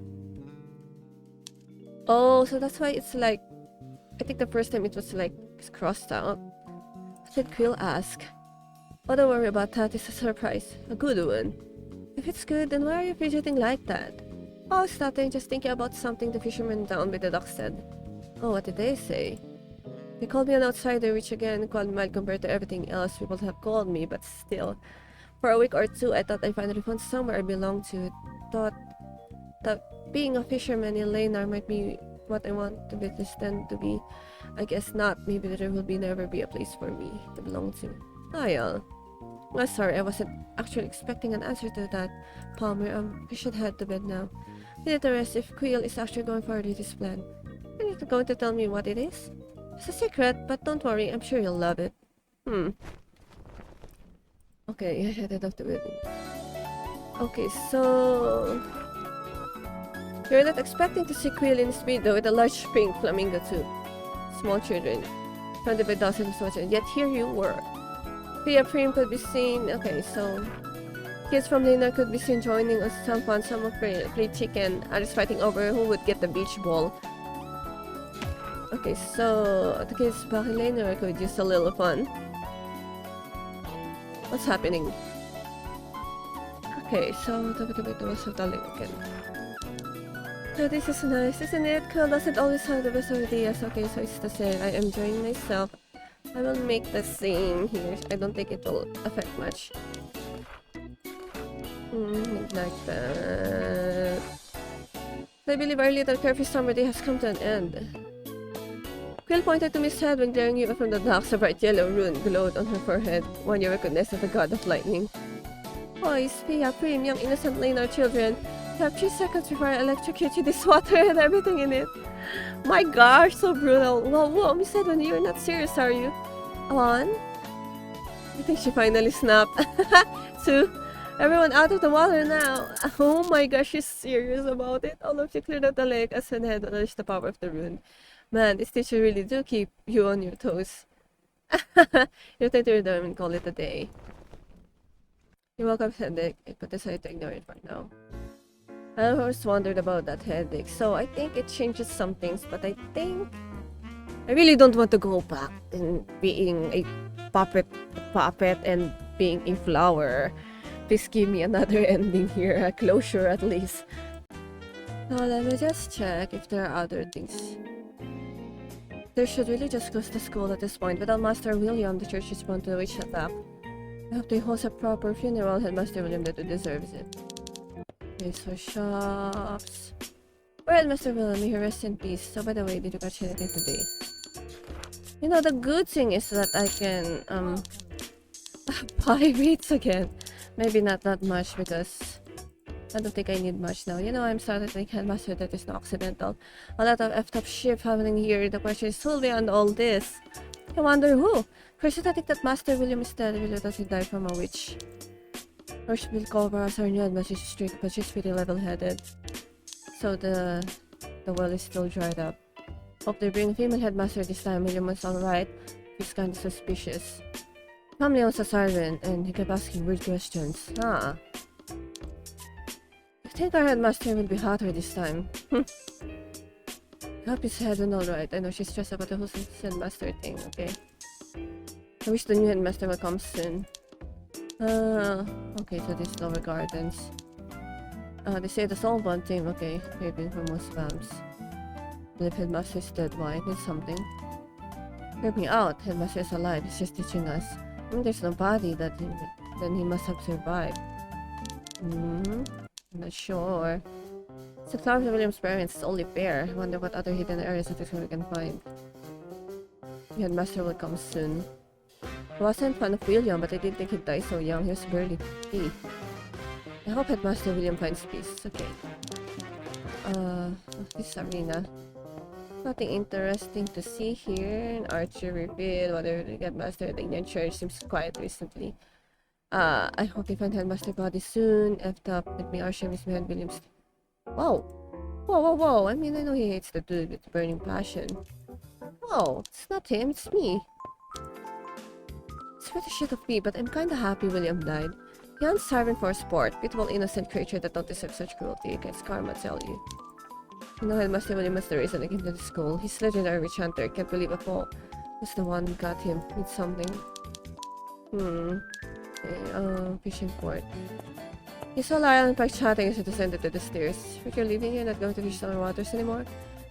Oh, so that's why it's like... I think the first time it was like crossed out. What did Quill ask? Oh, don't worry about that. It's a surprise. A good one. If it's good, then why are you fidgeting like that? Oh, it's nothing. Just thinking about something the fisherman down by the dock said. Oh, what did they say? They called me an outsider, which again, quite mild compared to everything else people have called me, but still. For a week or two, I thought I finally found somewhere I belonged to. Thought that being a fisherman in Lanar might be what I want to be destined to be. I guess not. Maybe there will never be a place for me to belong to. Lyle. I'm sorry, I wasn't actually expecting an answer to that. Palmier, we should head to bed now. We need to rest if Quill is actually going forward with his plan. Are you going to tell me what it is? It's a secret, but don't worry, I'm sure you'll love it. Okay, I headed off to bed. Okay, so... You're not expecting to see Quill in speed though, with a large pink flamingo too. Small children, surrounded by dozens of soldiers, yet here you were. Pia Prim could be seen, okay, so... Kids from Lena could be seen joining us some fun, some of play chicken, others fighting over who would get the beach ball. Okay, so the kids back in Lena could use a little fun. What's happening? Okay, so the was of the lake again. So this is nice, isn't it? Quill doesn't always have the best ideas. Okay, so it's the same. I am enjoying myself. I will make the same here. I don't think it will affect much. Like that. I believe our little carefree summer day has come to an end. Quill pointed to Miss Head when glaring you from the docks. A bright yellow rune glowed on her forehead. One you recognized as the god of lightning. Boys, Pia, Prim, young innocent Lanar children. You have 3 seconds before I electrocute you this water and everything in it. My gosh, so brutal. Whoa, Miss Head, when you're not serious, are you? 1. I think she finally snapped. 2. Everyone out of the water now. Oh my gosh, she's serious about it. All of you cleared out the lake as her head unleashed the power of the rune. Man, this teacher really do keep you on your toes. You take to your dorm and call it a day. You're welcome, headache, but decided to ignore it for now. I always wondered about that headache, so I think it changes some things, but I think... I really don't want to go back in being a puppet and being a flower. Please give me another ending here, a closure at least. Now let me just check if there are other things. They should really just close the school at this point. Without Master William, the church is prone to a witch attack. I hope they host a proper funeral. Headmaster William that deserves it. Okay, so shops. Well, Master William, may he rest in peace. So by the way, did you catch anything today? You know, the good thing is that I can buy rates again. Maybe not that much because I don't think I need much now. You know, I'm starting to think Headmaster that is not accidental. A lot of F-top shit happening here. The question is who'll beyond all this? I wonder who? First, I think that Master William is dead. William that he died from a witch. First, Bill Cobra as our new headmaster is strict, but she's pretty level-headed. So the well is still dried up. Hope they bring a female headmaster this time. William was alright. He's kinda suspicious. Palmier was a servant, and he kept asking weird questions. I think our headmaster will be hotter this time. I hope his head and alright. I know she's stressed about the whole headmaster thing, okay? I wish the new headmaster will come soon. Okay, so this is Lower Gardens. They say the all one thing, okay. Craving for more spams. If headmaster is dead, why? There's something. Hear me out. Headmaster is alive. He's just teaching us. There's no body that then he must have survived. I'm not sure. It's the Clark Williams' parents. It's only fair. I wonder what other hidden areas of this we can find. The headmaster will come soon. I wasn't fan of William, but I didn't think he'd die so young. He was barely 3. I hope Headmaster William finds peace. Okay. This arena. Nothing interesting to see here. An archery field, whatever the Headmaster, the Indian church seems quiet recently. I hope we find Headmaster body soon. F-top, let me archer Miss Behind Williams. Whoa! Whoa! I mean, I know he hates the dude with burning passion. Whoa! It's not him, it's me. It's pretty shit of me, but I'm kinda happy William died. Young servant for sport, beautiful innocent creature that don't deserve such cruelty. Guess karma tell you. You know, Headmaster William was the reason I came to the school. He's legendary witch hunter. Can't believe a fool was the one who got him with something. Okay, fishing port. He saw Lyle and Pike chatting as he descended to the stairs. If you're leaving here, not going to fish summer waters anymore?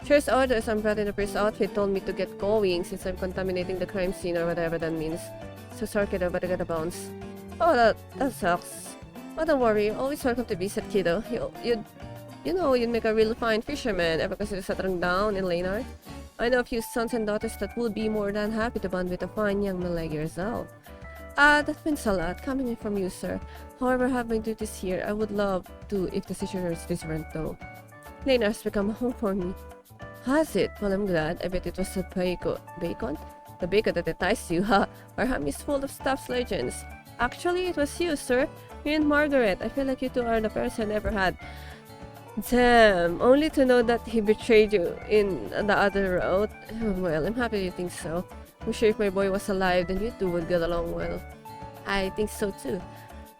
Chair's orders, I'm brought in the priest's outfit, told me to get going since I'm contaminating the crime scene or whatever that means. So sorry kiddo, but I gotta bounce. Oh, that sucks. But don't worry, you're always welcome to visit, kiddo. You'd make a real fine fisherman. Ever consider settling down in Lanar? I know a few sons and daughters that would be more than happy to bond with a fine young man like yourself. That means a lot, coming in from you, sir. However, I have my duties here. I would love to if the situation is different, though. Lanar has become a home for me. Has it? Well, I'm glad. I bet it was the bacon? The bacon that enticed you, ha! Our ham is full of stuffed legends. Actually, it was you, sir. You and Margaret. I feel like you two are the parents I never had. Damn, only to know that he betrayed you in the other route. Well, I'm happy you think so. I'm sure if my boy was alive, then you two would get along well. I think so too.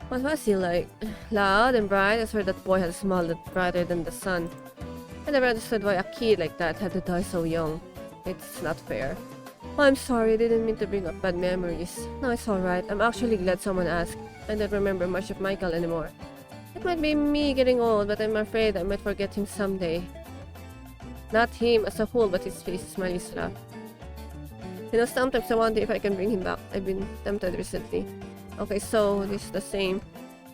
What was he like? Loud and bright? I swear that boy had a smile that brighter than the sun. I never understood why a kid like that had to die so young. It's not fair. Oh, I'm sorry, I didn't mean to bring up bad memories. No, it's alright. I'm actually glad someone asked. I don't remember much of Michael anymore. It might be me getting old, but I'm afraid I might forget him someday. Not him as a whole, but his face, smiley laugh. You know, sometimes I wonder if I can bring him back. I've been tempted recently. Okay, so this is the same.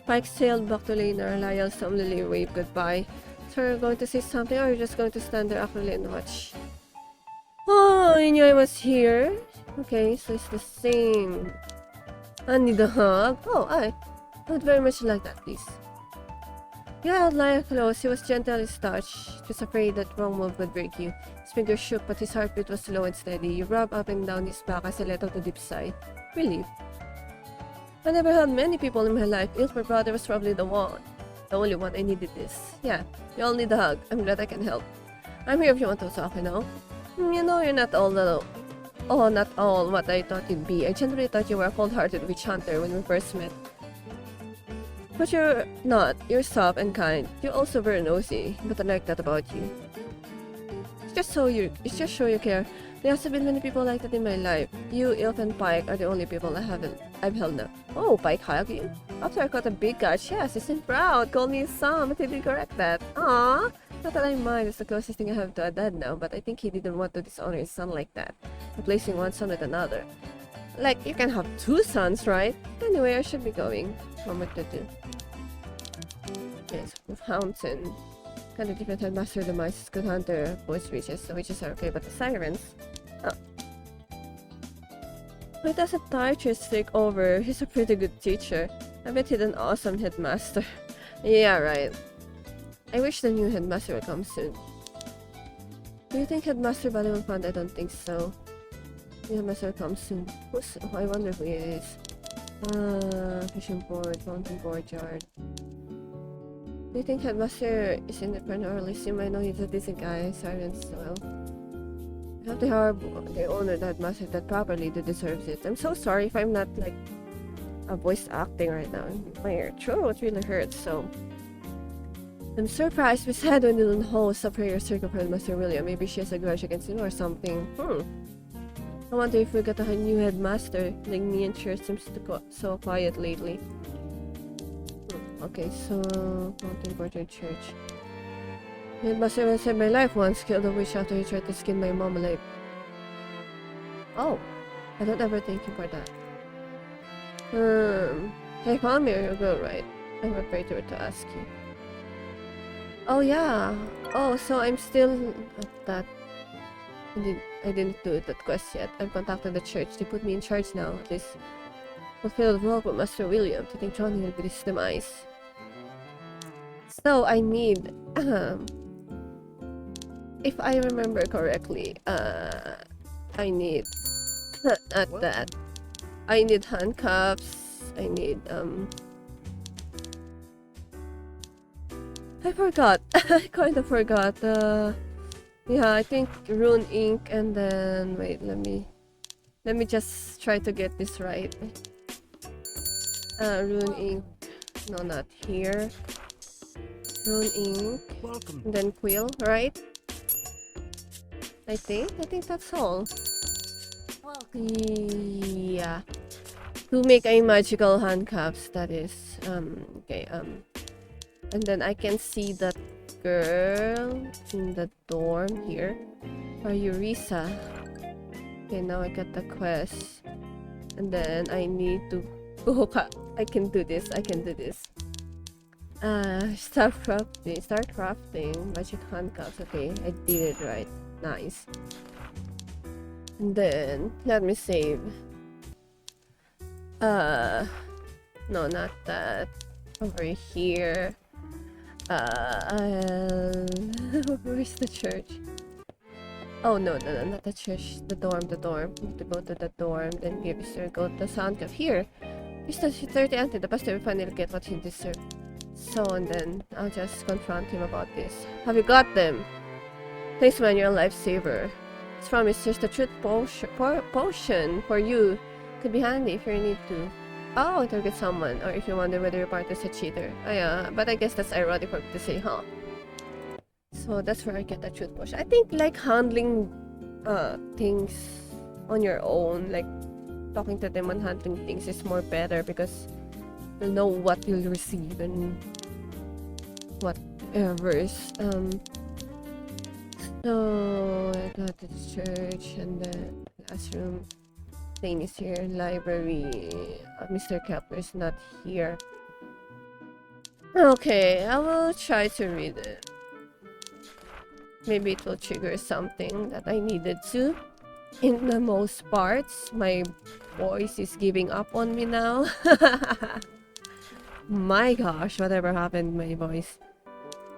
Pike sailed back to Lanar. Lyle solemnly waved goodbye. So you're going to say something, or you're just going to stand there actually and watch? Oh, I knew I was here. Okay, so it's the same. I need a hug. Oh, I would very much like that, please. He held Lyle close. He was gentle in his touch. He was afraid that wrong move would break you. His fingers shook, but his heartbeat was slow and steady. He rubbed up and down his back as he let out a deep sigh. Relief. I never had many people in my life. Ilford brother was probably the one. The only one I needed this. Yeah, you all need a hug. I'm glad I can help. I'm here if you want to talk, you know? You know, you're not all not all what I thought you'd be. I genuinely thought you were a cold-hearted witch hunter when we first met. But you're not. You're soft and kind. You're also very nosy, but I like that about you. It's just show you care. There hasn't been many people like that in my life. You, Ilf, and Pike are the only people I've held now. Oh, Pike hugged you? After I caught a big catch, yes, he seemed proud. Called me his son, but he did correct that. Aww. Not that I mind, it's the closest thing I have to a dad now, but I think he didn't want to dishonor his son like that, replacing one son with another. Like, you can have 2 sons, right? Anyway, I should be going. Homework to do. Okay, so fountain. Kind of different headmaster, the mice is good hunter, voice witches. The witches are okay, but the sirens. Oh. Why doesn't Tarchus take over? He's a pretty good teacher. I bet he's an awesome headmaster. Yeah, right. I wish the new headmaster will come soon. Do you think Headmaster Buddy will find? I don't think so. The headmaster will come soon. I wonder who he is. Fishing board, fountain board, yard. Do you think Headmaster is independent or listening? I know he's a decent guy, silence well. You have to hire the owner, the headmaster, that properly to deserves it. I'm so sorry if I'm not like a voice acting right now. My throat really hurts, so I'm surprised we said when didn't host a prayer circle for Master William. Maybe she has a grudge against him or something. I wonder if we got a new headmaster. Like me and Church seems to go so quiet lately. Okay, so Mountain Portrait Church. Headmaster will save my life once, killed a witch after he tried to skin my mom alive. Oh, I don't ever thank you for that. Hey Palmier, you're good, right? I'm afraid to ask you. Oh yeah. Oh, so I'm still at that. I didn't do that quest yet. I've contacted the church. They put me in charge now. At least fulfilled work with Master William. To think Johnny will be his demise. So I need, if I remember correctly, I need not that. I need handcuffs. I need I forgot. I kind of forgot. Yeah, I think rune ink, and then wait. Let me just try to get this right. Rune ink. No, not here. Rune ink. And then quill, right? I think that's all. Yeah. To make a magical handcuffs, that is. Okay. And then I can see that girl in the dorm here. Or Eureka. Okay, now I got the quest. And then I need to... Oh, I can do this. Start crafting. Magic handcuffs. Okay, I did it right. Nice. And then, let me save. No, not that. Over here. Where's the church? Oh no, not the church. The dorm. Need to go to the dorm, then give Sir go to the sound cup. Here! Mr. 30 Auntie, the pastor will finally get what he deserves. So, and then I'll just confront him about this. Have you got them? Thanks man, you're a lifesaver. It's from it's just a truth potion for you. Could be handy if you need to. Oh, interrogate someone, or if you wonder whether your partner's a cheater. Oh yeah, but I guess that's ironic for me to say, huh? So that's where I get the truth potion. I think like handling things on your own, like talking to them and handling things is more better because you'll know what you'll receive and whatever. So I got the church and the classroom. Thing is here, library. Mr. Kepler's not here. Okay, I will try to read it. Maybe it will trigger something that I needed to. In the most parts, my voice is giving up on me now. My gosh, whatever happened to my voice.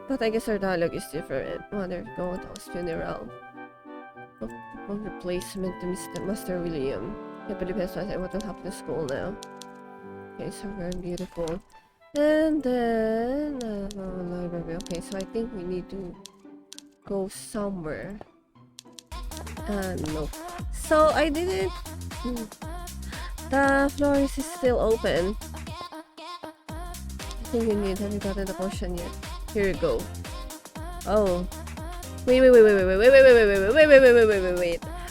But I guess our dialogue is different. Wonder go to his funeral. Of replacement to Master William. I believe that's what will happen to school now. Okay, so very beautiful. And then library. Okay, so I think we need to go somewhere. No. So I didn't. The floor is still open. I think you need. Have you gotten the potion yet? Here you go. Oh. Wait.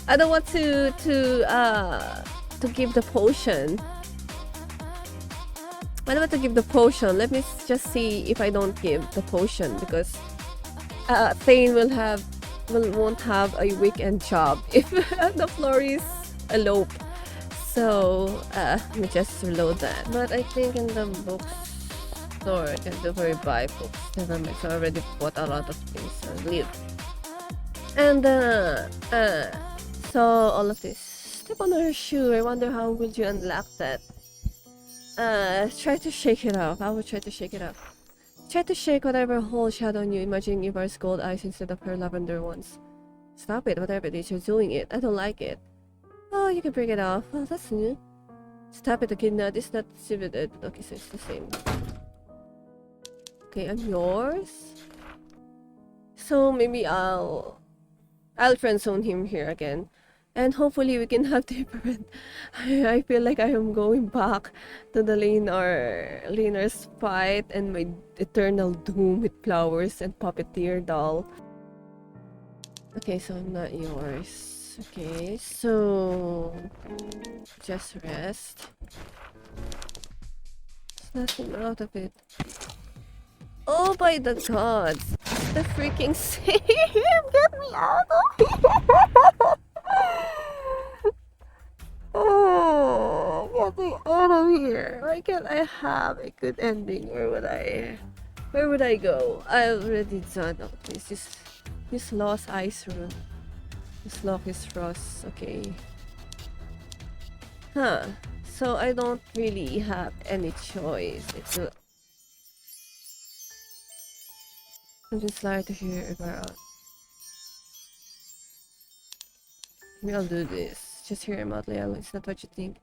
I don't want to give the potion. I don't want to give the potion. Let me just see if I don't give the potion because Thane won't have a weekend job if the floor is elope. So let me just reload that. But I think in the bookstore I can do very buy books. Never mind. So I already bought a lot of things. So leave. And so all of this. Step on her shoe. I wonder how would you unlock that. Try to shake it off. I will try to shake it off. Try to shake whatever whole shadow on you, imagining Ivar's gold eyes instead of her lavender ones. Stop it, whatever it is, you're doing it. I don't like it. Oh, you can break it off. Oh, that's new. Stop it, okay, no, this is not distributed. Okay, so it's the same. Okay, I'm yours. So maybe I'll friend zone him here again. And hopefully we can have different. I feel like I am going back to the laner's fight and my eternal doom with flowers and puppeteer doll. Okay, so I'm not yours. Okay, so just rest. There's nothing out of it. Oh, by the gods! The freaking same! Get me out of here! Oh, get me out of here! Why can't I have a good ending? Where would I go? I already done all this. This lost ice room. This lock is frost. Okay. Huh. So I don't really have any choice. I'm just glad to hear about. Maybe I'll do this. Just hear him out, Leal. It's not what you think.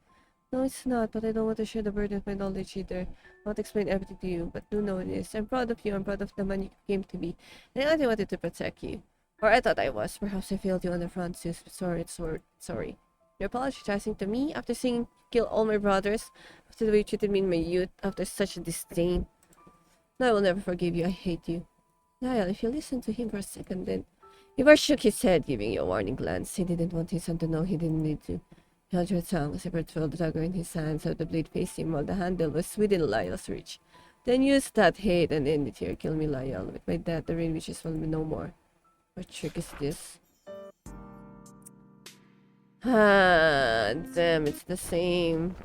No, it's not, but I don't want to share the burden of my knowledge either. I won't explain everything to you, but do know this. I'm proud of you. I'm proud of the man you came to be. And I only wanted to protect you. Or I thought I was. Perhaps I failed you on the front, Sis. Sorry. You're apologizing to me after seeing kill all my brothers, after the way you treated me in my youth, after such a disdain. No, I will never forgive you. I hate you. Niall, if you listen to him for a second, then... Ivar shook his head, giving you a warning glance. He didn't want his son to know he didn't need to. He held your tongue, as Ivar twirled the dagger in his hand, so the blade faced him while the handle was within Lyle's reach. Then use that hate and end it here. Kill me, Lyle. With my death, the rain witches will be no more. What trick is this? Ah, damn, it's the same.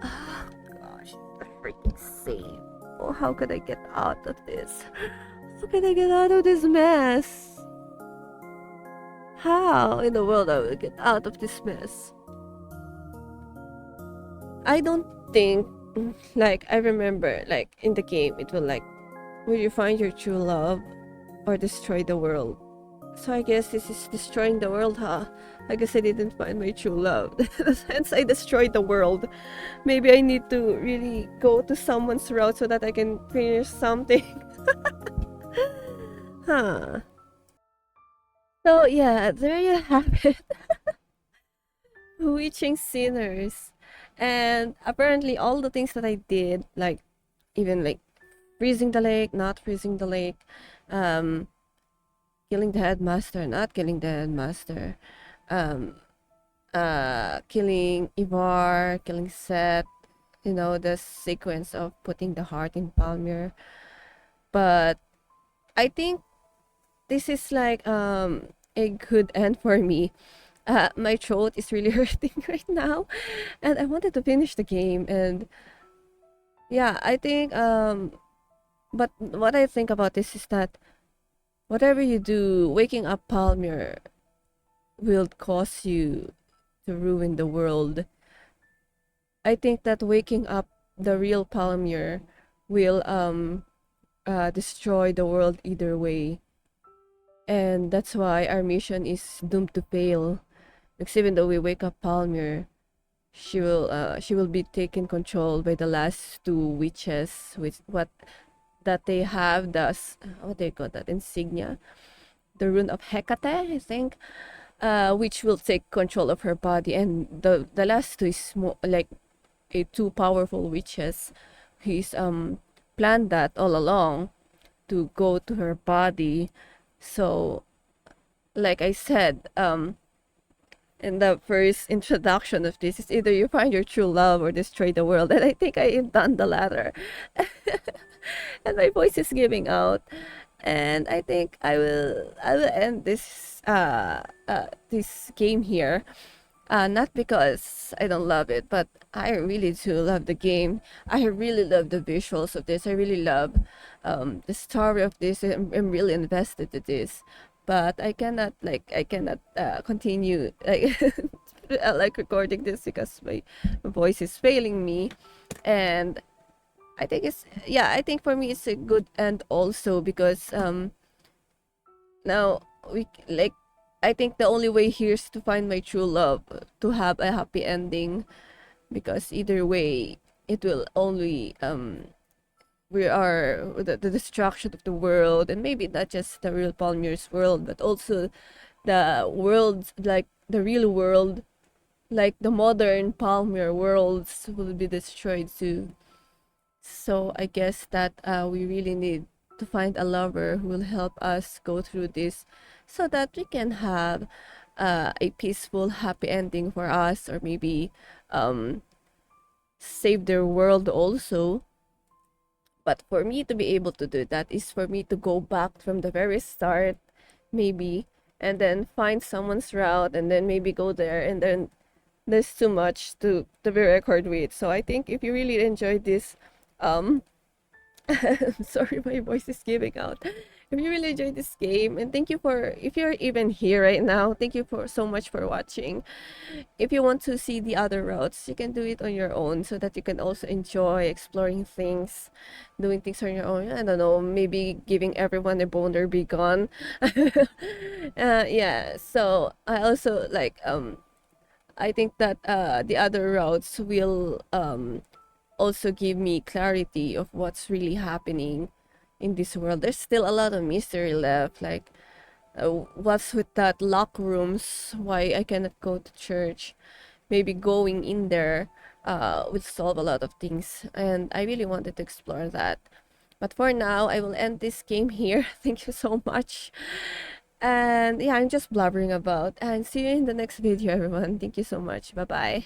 Oh gosh, the freaking same. Oh, how could I get out of this? How can I get out of this mess? How in the world I will get out of this mess? I don't think, like, I remember, like, in the game, it will, like, will you find your true love or destroy the world? So I guess this is destroying the world, huh? I guess I didn't find my true love. Hence I destroyed the world. Maybe I need to really go to someone's route so that I can finish something. Huh. So yeah, there you have it. Bewitching sinners. And apparently all the things that I did, like even like freezing the lake, not freezing the lake, killing the headmaster, not killing the headmaster, killing Ivar, killing Seth, you know, the sequence of putting the heart in Palmier. But I think this is like a good end for me. My throat is really hurting right now, and I wanted to finish the game. And yeah, I think but what I think about this is that whatever you do, waking up Palmier will cause you to ruin the world. I think that waking up the real Palmier will destroy the world either way. And that's why our mission is doomed to fail. Because even though we wake up Palmier, she will be taken control by the last two witches with what that they have, the what they call that, insignia, the rune of Hecate, I think, which will take control of her body. And the last two is more like a two powerful witches who's planned that all along to go to her body. So like I said, in the first introduction of this, is either you find your true love or destroy the world, and I think I have done the latter. and my voice is giving out. And I think I will end this game here. Not because I don't love it, but I really do love the game. I really love the visuals of this. I really love the story of this. I'm really invested to this, but I cannot continue like recording this because my voice is failing me. And I think it's, yeah, I think for me it's a good end also because now like, I think the only way here is to find my true love, to have a happy ending, because either way it will only we are the destruction of the world, and maybe not just the real Palmier's world, but also the worlds, like the real world, like the modern Palmier worlds will be destroyed too. So I guess that we really need to find a lover who will help us go through this so that we can have a peaceful, happy ending for us, or maybe um, save their world also. But for me to be able to do that is for me to go back from the very start, maybe, and then find someone's route, and then maybe go there, and then there's too much to be record with. So I think if you really enjoyed this, um, sorry, my voice is giving out. If you really enjoyed this game, and thank you for, if you're even here right now, thank you for so much for watching. If you want to see the other routes, you can do it on your own so that you can also enjoy exploring things, doing things on your own. I don't know, maybe giving everyone a boner be gone. Yeah, so I also like I think that the other routes will also give me clarity of what's really happening in this world. There's still a lot of mystery left, like what's with that lock rooms, why I cannot go to church. Maybe going in there will solve a lot of things, and I really wanted to explore that. But for now, I will end this game here. Thank you so much. And yeah, I'm just blabbering about, and see you in the next video, everyone. Thank you so much. Bye bye.